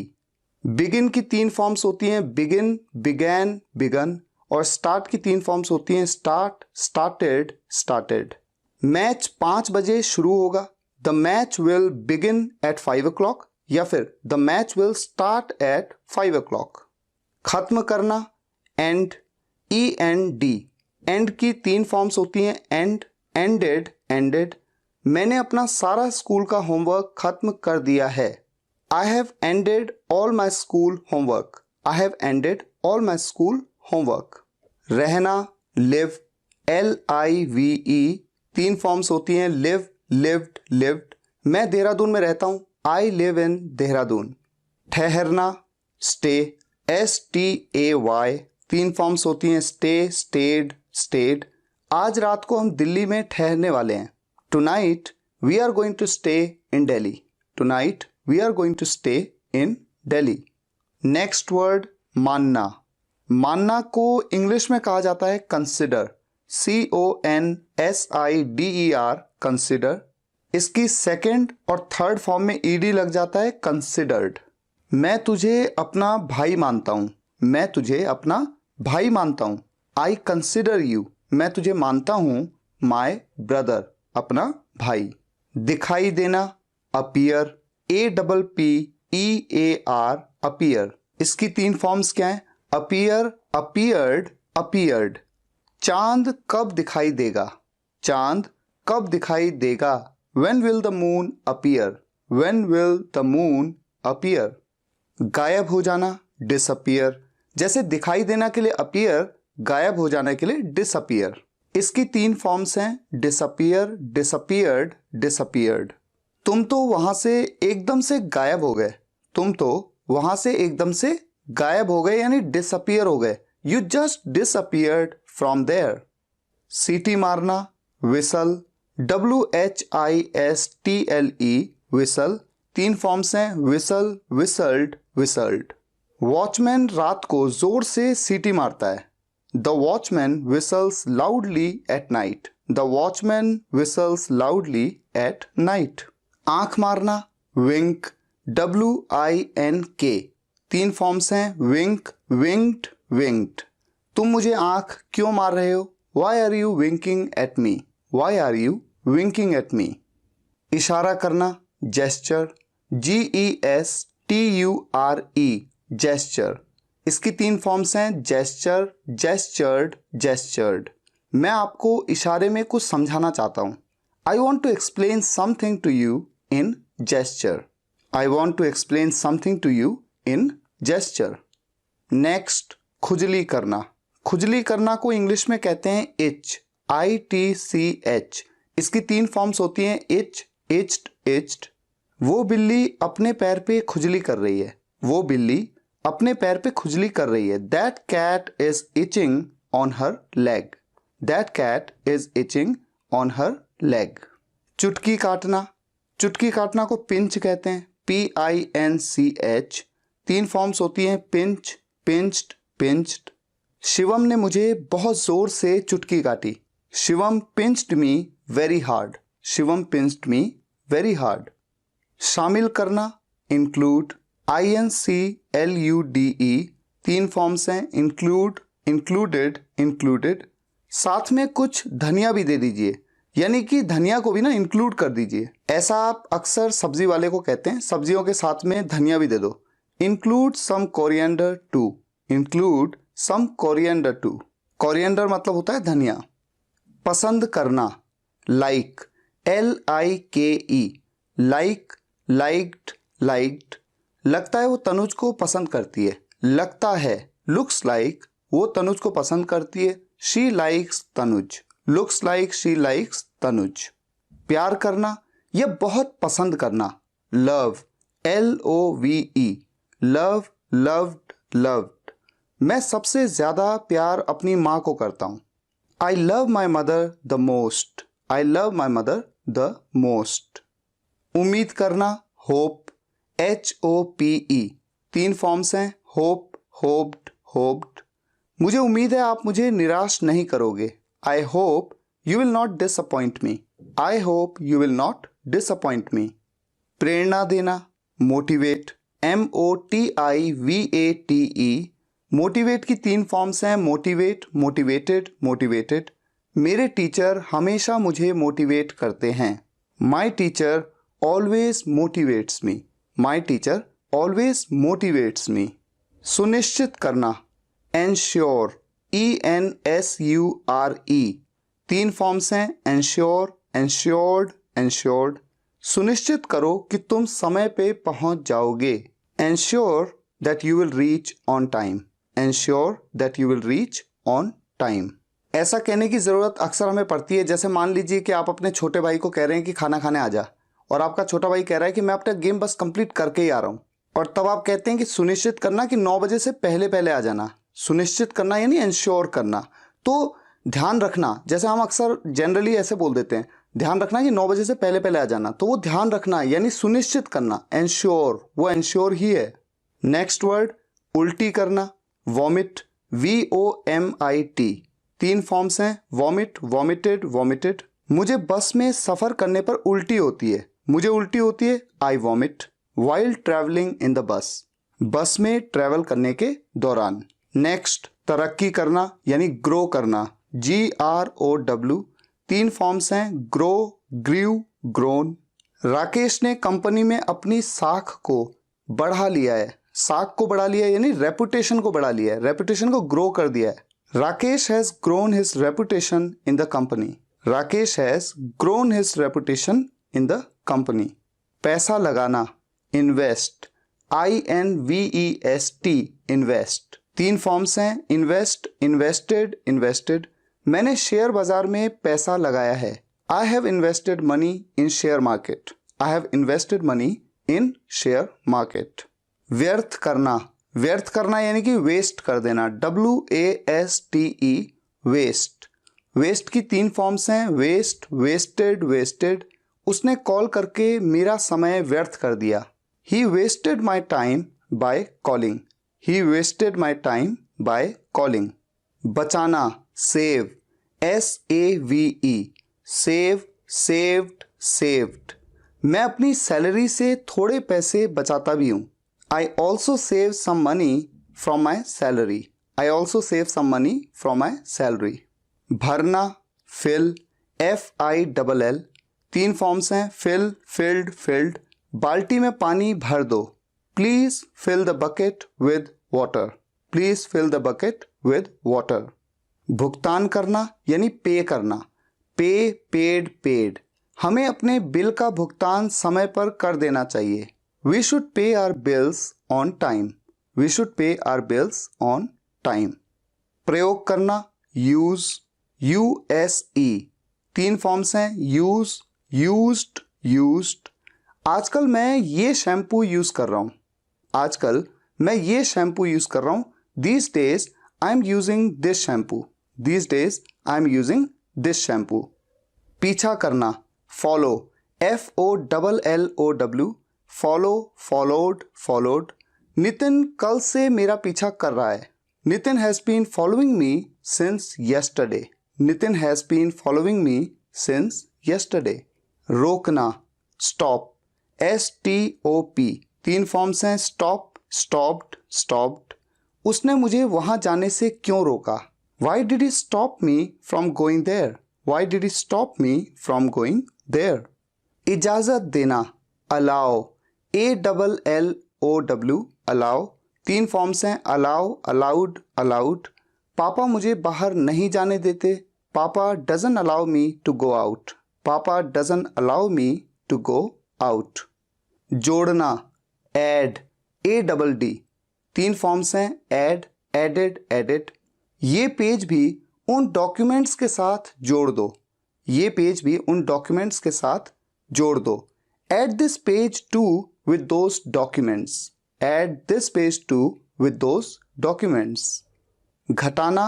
बिगिन की 3 फॉर्म्स होती हैं, बिगिन, बिगैन, बिगन, और स्टार्ट की 3 फॉर्म्स होती हैं, स्टार्ट, स्टार्टेड, स्टार्टेड। मैच 5 बजे शुरू होगा, the match will begin eight 5 o'clock, या फिर the match will start at 5 o'clock। खत्म करना, एंड, END। एंड की 3 फॉर्म्स होती हैं, एंड, एंडेड, एंडेड। मैंने अपना सारा स्कूल का होमवर्क खत्म कर दिया है, I have ended all my school homework. I have ended all my school homework. रहना, live, LIVE। 3 फॉर्म्स होती हैं, live, lived, lived। मैं देहरादून में रहता हूँ, I live in देहरादून। ठहरना, stay, STAY। 3 फॉर्म्स होती हैं, stay, stayed, stayed। आज रात को हम दिल्ली में ठहरने वाले हैं, Tonight we are going to stay in Delhi. Tonight we are going to stay in Delhi. Next word, मानना। मानना को इंग्लिश में कहा जाता है कंसिडर, CONSIDER, कंसिडर। इसकी सेकंड और थर्ड फॉर्म में ED लग जाता है, कंसिडर्ड। मैं तुझे अपना भाई मानता हूं, मैं तुझे अपना भाई मानता हूं, I consider you। मैं तुझे मानता हूं, my brother, अपना भाई। दिखाई देना, appear, APPEAR, appear। इसकी 3 फॉर्म्स क्या है, appear, appeared, appeared। चांद कब दिखाई देगा, चांद कब दिखाई देगा, when will the moon appear, when will the moon appear। गायब हो जाना, disappear। जैसे दिखाई देना के लिए appear, गायब हो जाने के लिए disappear। इसकी 3 फॉर्म्स हैं, disappear, disappeared, disappeared। तुम तो वहां से एकदम से गायब हो गए, तुम तो वहां से एकदम से गायब हो गए यानी डिसअपियर हो गए, you just disappeared from there. सीटी मारना, विसल, WHISTLE, विसल। 3 फॉर्म्स हैं, विसल, विसल्ड, विसल्ड। वॉचमैन रात को जोर से सीटी मारता है, the watchman whistles loudly at night, the watchman whistles loudly at night. आंख मारना, विंक, WINK। 3 फॉर्म्स हैं, विंक, विंक्ड, विंक्ड। तुम मुझे आंख क्यों मार रहे हो, why are you winking at me, why are you winking at me. इशारा करना, जेस्चर, GESTURE, जेस्चर। इसकी 3 फॉर्म्स हैं, जेस्चर, जेस्चर्ड, जेस्चर्ड। मैं आपको इशारे में कुछ समझाना चाहता हूं, I want to explain something to you in gesture. I want to explain something to you in gesture. Next, खुजली करना। खुजली करना को इंग्लिश में कहते हैं itch, ITCH। इसकी 3 फॉर्म्स होती हैं, itch, itched, itched। वो बिल्ली अपने पैर पे खुजली कर रही है, वो बिल्ली अपने पैर पे खुजली कर रही है, That cat is itching on her leg. That cat is itching on her leg. चुटकी काटना। चुटकी काटना को पिंच कहते हैं, PINCH। 3 फॉर्म्स होती हैं, पिंच, पिंच्ड, पिंच्ड। शिवम ने मुझे बहुत जोर से चुटकी काटी, Shivam pinched me very hard, Shivam pinched me very hard. शामिल करना, इंक्लूड, INCLUDE। 3 फॉर्म्स हैं, इंक्लूड, इंक्लूडेड, इंक्लूडेड। साथ में कुछ धनिया भी दे दीजिए, यानी कि धनिया को भी ना इंक्लूड कर दीजिए। ऐसा आप अक्सर सब्जी वाले को कहते हैं, सब्जियों के साथ में धनिया भी दे दो। Include some coriander too, include some coriander too. Coriander मतलब होता है धनिया। पसंद करना, like, LIKE, like, liked, liked. लगता है वो तनुज को पसंद करती है, लगता है, लुक्स लाइक, वो तनुज को पसंद करती है, she likes Tanuj, looks like she likes Tanuj. प्यार करना या बहुत पसंद करना, love, LOVE, love, loved, loved. मैं सबसे ज्यादा प्यार अपनी माँ को करता हूं, I love my mother the most, I love my mother the most. उम्मीद करना, होप, HOPE 3 फॉर्म्स हैं, होप, होप्ड, होप्ड। मुझे उम्मीद है आप मुझे निराश नहीं करोगे। I hope you will not disappoint me. I hope you will not disappoint me. प्रेरणा देना, मोटिवेट, MOTIVATE। मोटिवेट की 3 फॉर्म्स हैं, मोटिवेट, मोटिवेटेड, मोटिवेटेड। मेरे टीचर हमेशा मुझे मोटिवेट करते हैं। My teacher always motivates me. My teacher always motivates me. सुनिश्चित करना, एंश्योर, ENSURE। 3 फॉर्म्स हैं, एंश्योर, एंश्योर्ड, एंश्योर्ड। सुनिश्चित करो कि तुम समय पे पहुंच जाओगे। Ensure that you will reach on time. Ensure that you will reach on time. ऐसा कहने की ज़रूरत अक्सर हमें पड़ती है। जैसे मान लीजिए कि आप अपने छोटे भाई को कह रहे हैं कि खाना खाने आ जा, और आपका छोटा भाई कह रहा है कि मैं अपना गेम बस कंप्लीट करके ही आ रहा हूँ, और तब आप कहते हैं कि सुनिश्चित करना कि 9 बजे से पहले पहले आ जाना। सुनिश्चित करना यानी इंश्योर करना। तो ध्यान रखना, जैसे हम अक्सर जनरली ऐसे बोल देते हैं, ध्यान रखना कि 9 बजे से पहले पहले आ जाना, तो वो ध्यान रखना यानी सुनिश्चित करना, इंश्योर, वो इंश्योर ही है। नेक्स्ट वर्ड, उल्टी करना, वॉमिट, VOMIT। 3 फॉर्म्स हैं, वॉमिट, वॉमिटेड, वॉमिटेड। मुझे बस में सफर करने पर उल्टी होती है। मुझे उल्टी होती है, I vomit while travelling in the bus. Bus में ट्रैवल करने के दौरान। नेक्स्ट, तरक्की करना यानी ग्रो करना, GROW। 3 फॉर्म्स हैं, ग्रो, ग्रीव, ग्रोन। राकेश ने कंपनी में अपनी साख को बढ़ा लिया है। साख को बढ़ा लिया यानी रेपुटेशन को बढ़ा लिया है, रेपुटेशन को ग्रो कर दिया है। Rakesh has grown his reputation in the company. Rakesh has grown his reputation in the company. पैसा लगाना, इन्वेस्ट, INVEST, इन्वेस्ट। 3 फॉर्म्स हैं, इन्वेस्ट, इन्वेस्टेड, इन्वेस्टेड। मैंने शेयर बाजार में पैसा लगाया है। I have invested money in share market. I have invested money in share market. व्यर्थ करना, व्यर्थ करना यानी कि वेस्ट कर देना, WASTE, वेस्ट। वेस्ट की 3 फॉर्म्स हैं, वेस्ट, वेस्टेड, वेस्टेड। उसने कॉल करके मेरा समय व्यर्थ कर दिया। He wasted my time by calling. He wasted my time by calling. बचाना, save, SAVE, save, saved, saved. मैं अपनी सैलरी से थोड़े पैसे बचाता भी हूँ। I also save some money from my salary. I also save some money from my salary. भरना, fill, FILL। 3 फॉर्म्स हैं, fill, filled, filled। बाल्टी में पानी भर दो। Please fill the bucket with water. Please fill the bucket with water. भुगतान करना यानी पे करना, pay, paid, paid। हमें अपने बिल का भुगतान समय पर कर देना चाहिए। We should pay our bills on time. We should pay our bills on time. प्रयोग करना, use, USE। 3 फॉर्म्स हैं, use, used, used। आजकल मैं ये शैम्पू यूज कर रहा हूँ। आजकल मैं ये शैम्पू यूज कर रहा हूँ। These days I am using this shampoo. These days I am using this shampoo. पीछा करना, follow, FOLLOW, follow, followed, followed. Nitin कल से मेरा पीछा कर रहा है। Nitin has been following me since yesterday. Nitin has been following me since yesterday. रोकना, स्टॉप, STOP। 3 फॉर्म्स हैं, स्टॉप, स्टॉप्ड, स्टॉप्ड। उसने मुझे वहां जाने से क्यों रोका? Why did he stop me from going there? Why did he stop me from going there? इजाजत देना, अलाउ, ALLOW, अलाउ। 3 फॉर्म्स हैं, अलाउ, अलाउड, अलाउड। पापा मुझे बाहर नहीं जाने देते। पापा doesn't allow me to go out. पापा doesn't allow me to go out. जोड़ना, ऐड, ADD। 3 फॉर्म्स हैं, ऐड, एडेड, एडिड। ये पेज भी उन डॉक्यूमेंट्स के साथ जोड़ दो। ये पेज भी उन डॉक्यूमेंट्स के साथ जोड़ दो। Add this page to with those documents. Add this page to with those documents. घटाना,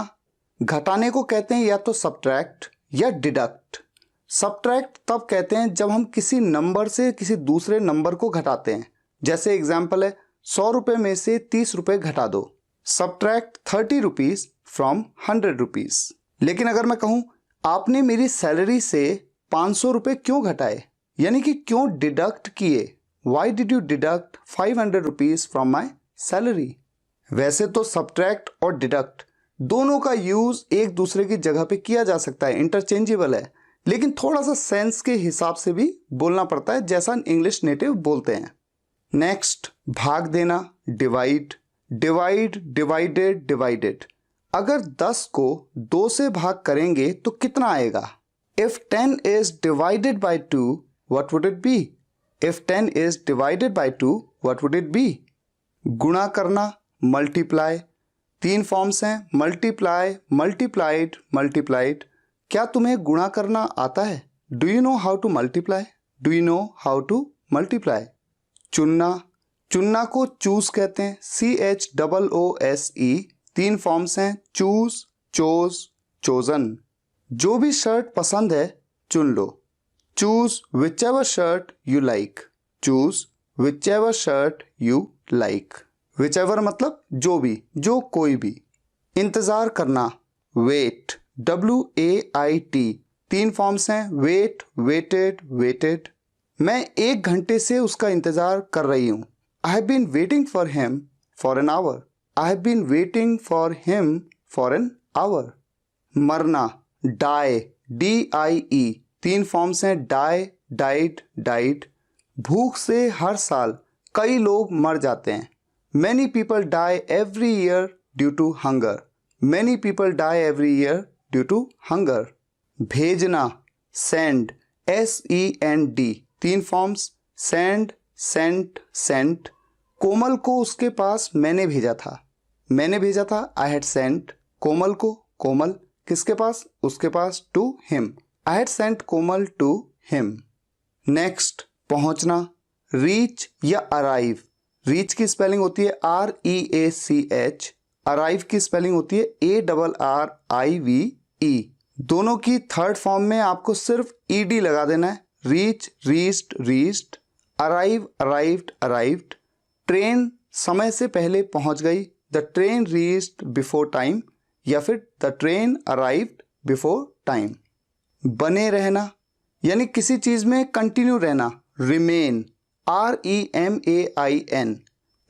घटाने को कहते हैं या तो subtract या deduct। subtract तब कहते हैं जब हम किसी नंबर से किसी दूसरे नंबर को घटाते हैं, जैसे एग्जाम्पल है 100 रुपए में से 30 रुपए घटा दो, सब्ट्रैक्ट 30 रुपीज फ्रॉम 100 रुपीज। लेकिन अगर मैं कहूं आपने मेरी सैलरी से 500 रुपए क्यों घटाए, यानी कि क्यों डिडक्ट किए, why did you deduct 500 rupees from my salary. वैसे तो सब्ट्रैक्ट और डिडक्ट दोनों का यूज एक दूसरे की जगह पे किया जा सकता है, इंटरचेंजेबल है, लेकिन थोड़ा सा सेंस के हिसाब से भी बोलना पड़ता है जैसा इंग्लिश नेटिव बोलते हैं। नेक्स्ट, भाग देना, डिवाइड, डिवाइड, डिवाइडेड, डिवाइडेड। अगर 10 को 2 से भाग करेंगे तो कितना आएगा? If 10 is divided by 2, what would it be? If 10 is divided by 2, what would it be? गुणा करना, मल्टीप्लाई, 3 फॉर्म्स हैं, मल्टीप्लाई, मल्टीप्लाइड, मल्टीप्लाइड। क्या तुम्हें गुणा करना आता है? Do you know how to multiply? Do you know how to multiply? चुनना, चुनना को चूज कहते हैं, CHOOSE। 3 फॉर्म्स हैं, चूज, चोज, चोजन। जो भी शर्ट पसंद है चुन लो, choose whichever shirt you like, choose whichever shirt you like. Whichever मतलब जो भी, जो कोई भी। इंतजार करना, वेट, WAIT। 3 फॉर्म्स हैं, वेट, वेटेड, वेटेड। मैं 1 घंटे से उसका इंतजार कर रही हूं, I have been waiting for him for an hour, I have been waiting for him for an hour. मरना, डाई, DIE। 3 फॉर्म्स हैं, डाई, डाइड, डाइड। भूख से हर साल कई लोग मर जाते हैं, many people die every year due to hunger, many people die every year due to hunger. भेजना, send, SEND। 3 forms, send, sent, sent. Komal को उसके पास मैंने भेजा था, मैंने भेजा था, आई हैड सेंट कोमल को, कोमल किसके पास? उसके पास, to him, I had sent Komal to him. Next, पहुंचना, रीच या अराइव। रीच की स्पेलिंग होती है REACH, अराइव की स्पेलिंग होती है ARRIVE। दोनों की थर्ड फॉर्म में आपको सिर्फ ED लगा देना है, reach, reached, reached, arrive, arrived, arrived. Train समय से पहले पहुंच गई, the train reached before time, या फिर the train arrived before time. बने रहना, यानी किसी चीज में कंटिन्यू रहना, रिमेन, REMAIN।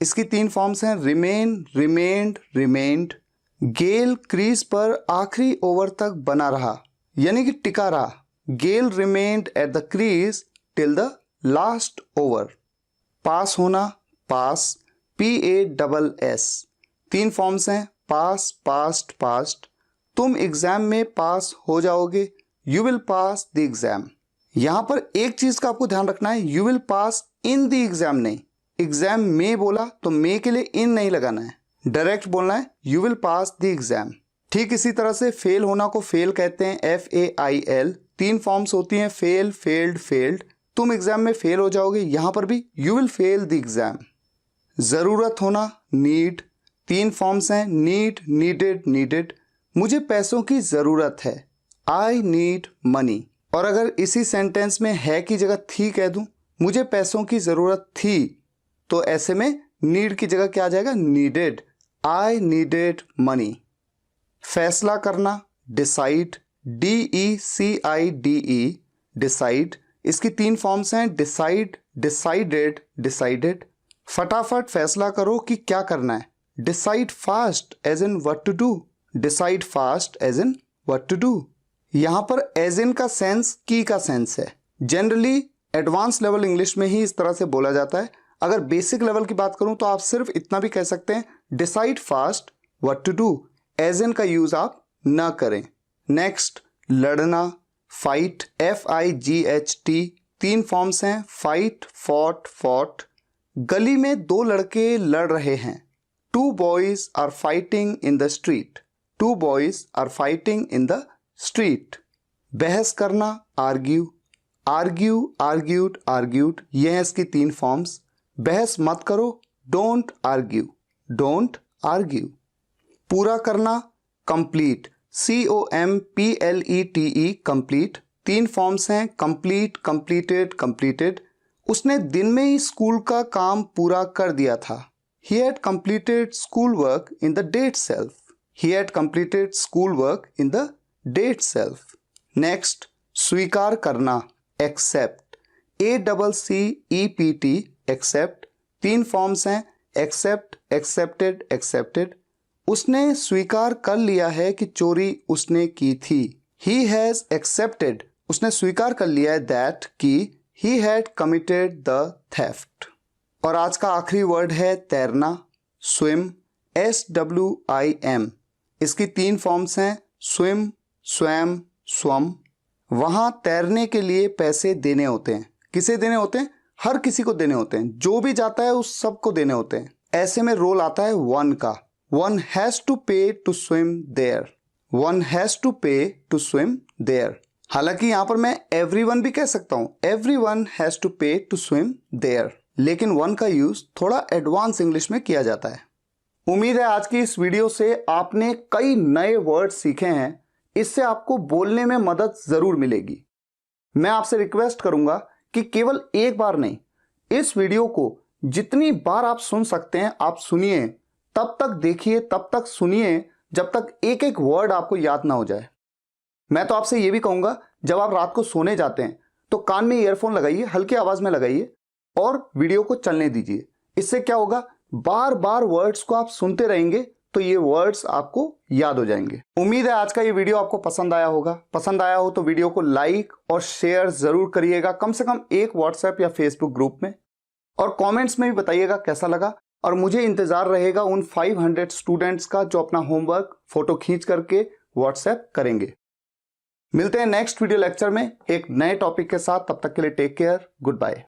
इसकी 3 फॉर्म्स हैं, रिमेन, रिमेन्ड, रिमेन्ड। गेल क्रीज पर आखिरी ओवर तक बना रहा, यानी कि टिका रहा, Gayle remained at the crease till the last over. पास होना, पास, PASS। 3 फॉर्म्स हैं, पास, पास्ट, पास्ट। तुम एग्जाम में पास हो जाओगे, you will pass the exam. यहां पर एक चीज का आपको ध्यान रखना है, you will pass in the exam नहीं, एग्जाम में बोला तो में के लिए इन नहीं लगाना है, डायरेक्ट बोलना है you will pass the exam. ठीक इसी तरह से फेल होना को फेल कहते हैं, FAIL। 3 फॉर्म्स होती हैं, फेल, फेल्ड, फेल्ड। तुम एग्जाम में फेल हो जाओगे, यहां पर भी you will fail the exam. जरूरत होना, नीड। 3 फॉर्म्स हैं, नीड, नीडेड, नीडेड। मुझे पैसों की जरूरत है, आई नीड मनी। और अगर इसी सेंटेंस में है की जगह थी कह दूं, मुझे पैसों की जरूरत थी, तो ऐसे में नीड की जगह क्या आ जाएगा? Needed, I needed money. फैसला करना, डिसाइड, DECIDE, डिसाइड। इसकी 3 फॉर्म्स हैं, डिसाइड, डिसाइडेड, डिसाइडेड। फटाफट फैसला करो कि क्या करना है, decide fast as in what to do, decide fast as in what to do. यहां पर एज इन का सेंस की का सेंस है, जनरली एडवांस लेवल इंग्लिश में ही इस तरह से बोला जाता है। अगर बेसिक लेवल की बात करूं तो आप सिर्फ इतना भी कह सकते हैं, decide fast what to do, as in का यूज आप ना करें। नेक्स्ट, लड़ना, फाइट, FIGHT। 3 फॉर्म्स हैं, फाइट, फॉट, फॉट। गली में 2 लड़के लड़ रहे हैं, 2 boys are fighting in the street, 2 boys are fighting in the street। बहस करना, आर्ग्यू, आर्ग्यू, आर्ग्यूड, आर्ग्यूड। ये हैं इसकी 3 फॉर्म्स। बहस मत करो, डोंट आर्ग्यू, डोंट आर्ग्यू। पूरा करना, कंप्लीट, COMPLETE, कंप्लीट। 3 फॉर्म्स हैं, कंप्लीट, कंप्लीटेड, कंप्लीटेड। उसने दिन में ही स्कूल का काम पूरा कर दिया था। He had completed school work in the day itself. He had completed school work in the day itself. Next, स्वीकार करना, accept. ACCEPT, accept. 3 फॉर्म्स हैं, accept, accepted, accepted. उसने स्वीकार कर लिया है कि चोरी उसने की थी। He has accepted. उसने स्वीकार कर लिया है that कि he had committed the theft. और आज का आखिरी वर्ड है तैरना, swim, SWIM. इसकी 3 फॉर्म्स हैं, swim, swam, swum. वहां तैरने के लिए पैसे देने होते हैं। किसे देने होते हैं? हर किसी को देने होते हैं। जो भी जाता है उस सबको देने होते हैं। ऐसे में रोल आता है वन का। One has to pay to swim there. One has to pay to swim there. हालांकि यहां पर मैं everyone भी कह सकता हूं, everyone has to pay to swim there. लेकिन वन का यूज थोड़ा एडवांस इंग्लिश में किया जाता है। उम्मीद है आज की इस वीडियो से आपने कई नए वर्ड सीखे हैं। इससे आपको बोलने में मदद जरूर मिलेगी। मैं आपसे रिक्वेस्ट करूंगा कि केवल एक बार नहीं, इस वीडियो को जितनी बार आप सुन सकते हैं आप सुनिए, तब तक देखिए, तब तक सुनिए जब तक एक एक वर्ड आपको याद ना हो जाए। मैं तो आपसे यह भी कहूंगा, जब आप रात को सोने जाते हैं तो कान में ईयरफोन लगाइए, हल्की आवाज में लगाइए और वीडियो को चलने दीजिए। इससे क्या होगा, बार बार वर्ड्स को आप सुनते रहेंगे तो ये वर्ड्स आपको याद हो जाएंगे। उम्मीद है आज का ये वीडियो आपको पसंद आया होगा। पसंद आया हो तो वीडियो को लाइक और शेयर जरूर करिएगा, कम से कम एक व्हाट्सएप या फेसबुक ग्रुप में, और कमेंट्स में भी बताइएगा कैसा लगा। और मुझे इंतजार रहेगा उन 500 स्टूडेंट्स का जो अपना होमवर्क फोटो खींच करके व्हाट्सएप करेंगे। मिलते हैं नेक्स्ट वीडियो लेक्चर में एक नए टॉपिक के साथ। तब तक के लिए टेक केयर, गुड बाय।